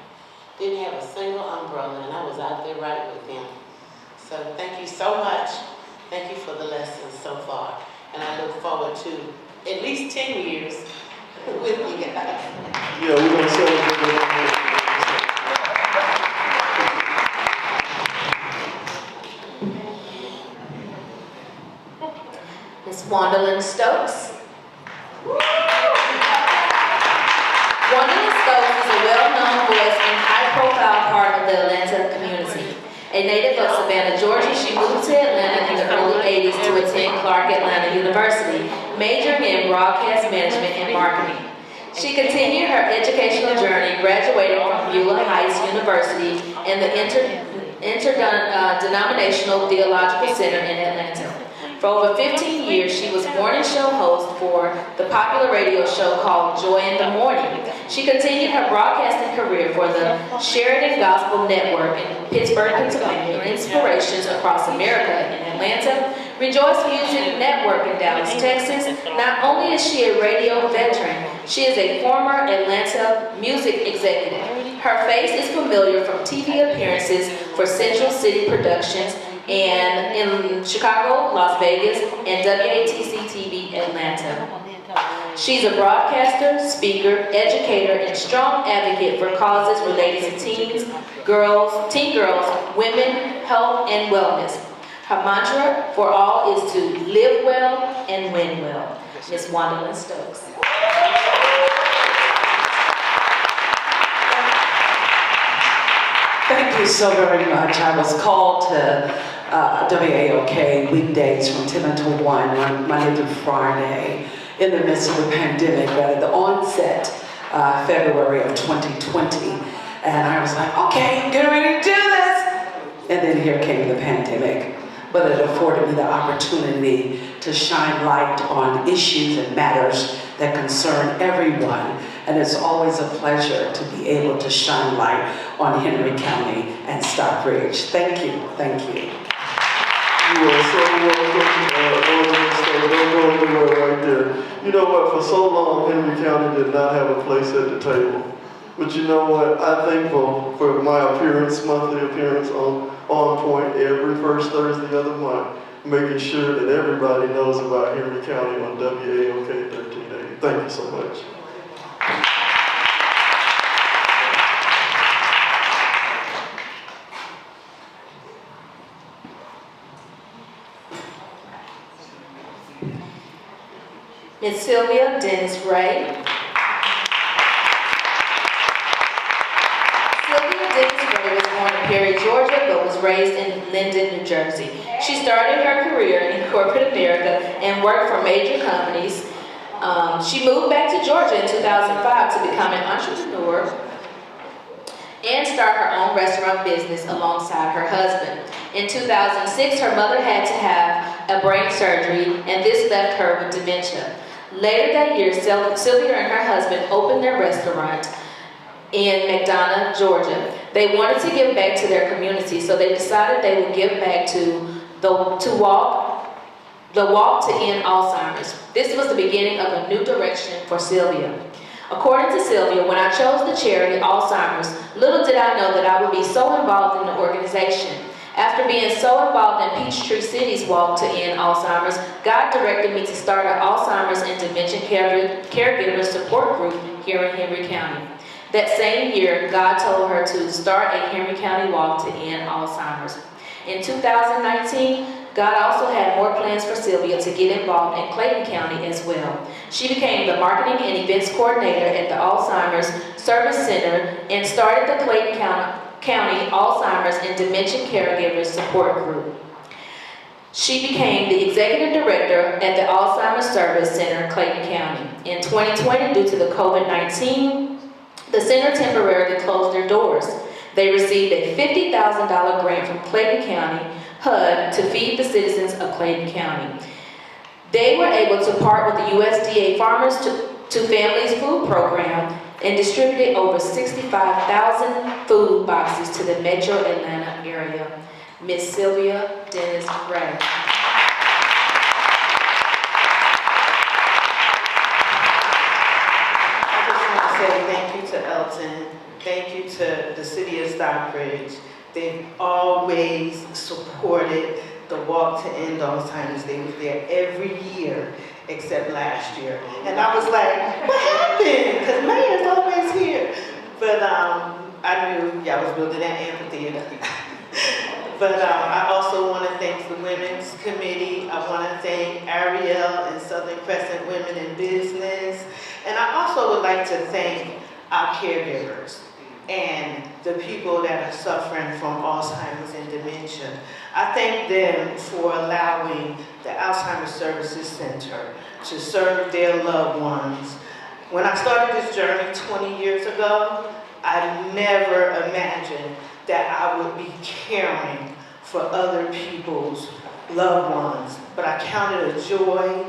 Speaker 5: Didn't have a single umbrella, and I was out there right with him. So thank you so much. Thank you for the lessons so far. And I look forward to at least 10 years with you guys.
Speaker 3: Yeah, we're going to celebrate.
Speaker 2: Ms. Wandalyn Stokes. Wandalyn Stokes is a well-known voice and high-profile part of the Atlanta community. A native of Savannah, Georgia, she moved to Atlanta in the early 80s to attend Clark Atlanta University, majoring in broadcast management and marketing. She continued her educational journey, graduating from Beulah Heights University and the Interdenominational Theological Center in Atlanta. For over 15 years, she was morning show host for the popular radio show called Joy in the Morning. She continued her broadcasting career for the Sheridan Gospel Network in Pittsburgh, Pennsylvania, Inspirations Across America in Atlanta, Rejoice Music Network in Dallas, Texas. Not only is she a radio veteran, she is a former Atlanta music executive. Her face is familiar from TV appearances for Central City Productions and in Chicago, Las Vegas, and WATC TV Atlanta. She's a broadcaster, speaker, educator, and strong advocate for causes related to teens, girls, teen girls, women, health, and wellness. Her mantra for all is to live well and win well. Ms. Wandalyn Stokes.
Speaker 19: Thank you so very much. I was called to WAOK weekdays from 10 until 1, Monday through Friday, in the midst of the pandemic, at the onset, February of 2020. And I was like, okay, I'm getting ready to do this. And then here came the pandemic. But it afforded me the opportunity to shine light on issues and matters that concern everyone. And it's always a pleasure to be able to shine light on Henry County and Stockbridge. Thank you, thank you.
Speaker 3: You are so welcome, don't go anywhere right there. You know what, for so long, Henry County did not have a place at the table. But you know what, I'm thankful for my monthly appearance on Point every first Thursday of the month, making sure that everybody knows about Henry County on WAOK 1380. Thank you so much.
Speaker 2: Ms. Sylvia Dennis Ray. Sylvia Dennis Ray was born in Perry, Georgia, but was raised in Linden, New Jersey. She started her career in corporate America and worked for major companies. She moved back to Georgia in 2005 to become an entrepreneur and start her own restaurant business alongside her husband. In 2006, her mother had to have a brain surgery, and this left her with dementia. Later that year, Sylvia and her husband opened their restaurant in McDonough, Georgia. They wanted to give back to their community, so they decided they would give back to the Walk to End Alzheimer's. This was the beginning of a new direction for Sylvia. According to Sylvia, when I chose the charity Alzheimer's, little did I know that I would be so involved in the organization. After being so involved in Peachtree City's Walk to End Alzheimer's, God directed me to start an Alzheimer's and Dementia Caregiver Support Group here in Henry County. That same year, God told her to start a Henry County Walk to End Alzheimer's. In 2019, God also had more plans for Sylvia to get involved in Clayton County as well. She became the Marketing and Events Coordinator at the Alzheimer's Service Center and started the Clayton County Alzheimer's and Dementia Caregivers Support Group. She became the Executive Director at the Alzheimer's Service Center, Clayton County. In 2020, due to the COVID-19, the center temporarily closed their doors. They received a $50,000 grant from Clayton County HUD to feed the citizens of Clayton County. They were able to partner with the USDA Farmers to Families Food Program and distributed over 65,000 food boxes to the metro Atlanta area. Ms. Sylvia Dennis Ray.
Speaker 20: I just want to say thank you to Elton. Thank you to the city of Stockbridge. They've always supported the Walk to End Alzheimer's. They were there every year except last year. And I was like, what happened? Because mayor's always here. But I knew y'all was building that amphitheater. But I also want to thank the Women's Committee. I want to thank Ariel and Southern Crescent Women in Business. And I also would like to thank our caregivers and the people that are suffering from Alzheimer's and dementia. I thank them for allowing the Alzheimer's Services Center to serve their loved ones. When I started this journey 20 years ago, I never imagined that I would be caring for other people's loved ones, but I count it a joy.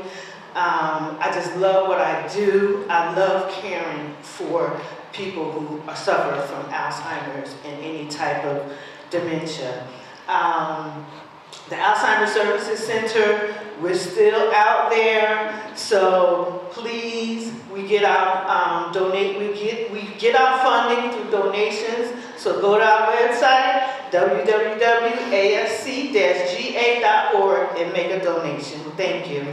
Speaker 20: I just love what I do. I love caring for people who are suffering from Alzheimer's and any type of dementia. The Alzheimer's Services Center, we're still out there, so please, we get our we get our funding through donations. So go to our website, www.asc-ga.org, and make a donation. Thank you.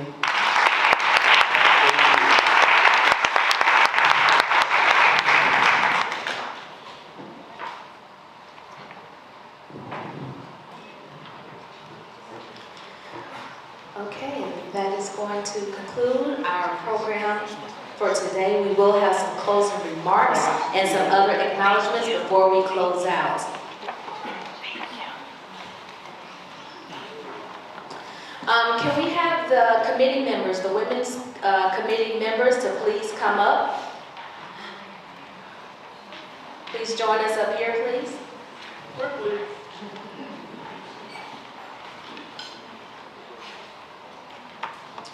Speaker 2: Okay, that is going to conclude our program for today. We will have some closing remarks and some other acknowledgments before we close out. Can we have the committee members, the women's committee members, to please come up? Please join us up here, please.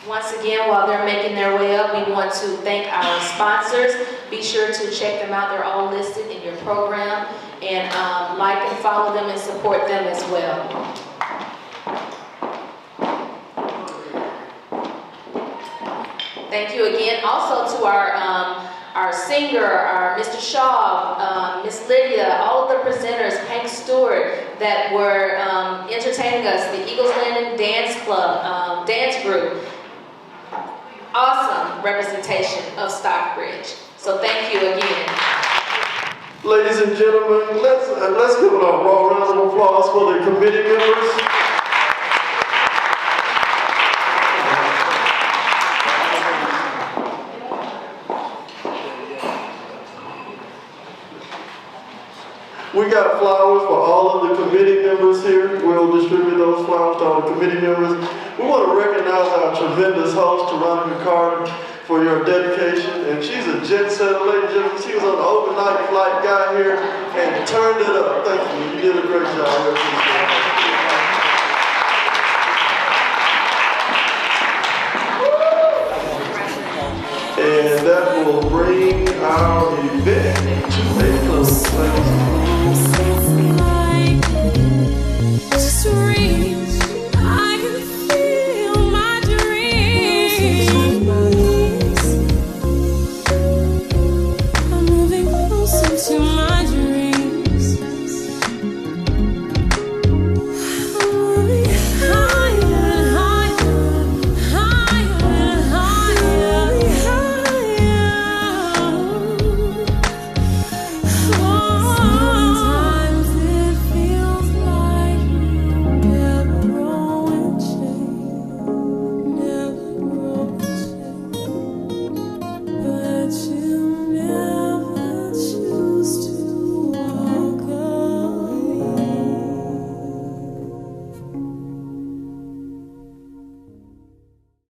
Speaker 2: Once again, while they're making their way up, we want to thank our sponsors. Be sure to check them out. They're all listed in your program. And like and follow them and support them as well. Thank you again. Also to our singer, our Mr. Shaw, Miss Lydia, all of the presenters, Hank Stewart, that were entertaining us, the Eagles Landing Dance Club, dance group. Awesome representation of Stockbridge. So thank you again.
Speaker 3: Ladies and gentlemen, let's give a round of applause for the committee members. We got flowers for all of the committee members here. We'll distribute those flowers to all the committee members. We want to recognize our tremendous host, Veronica Carter, for your dedication. And she's a jet setter, ladies and gentlemen. She was on the overnight flight, got here, and turned it up. Thank you. You did a great job. I appreciate it. And that will bring our event to a close.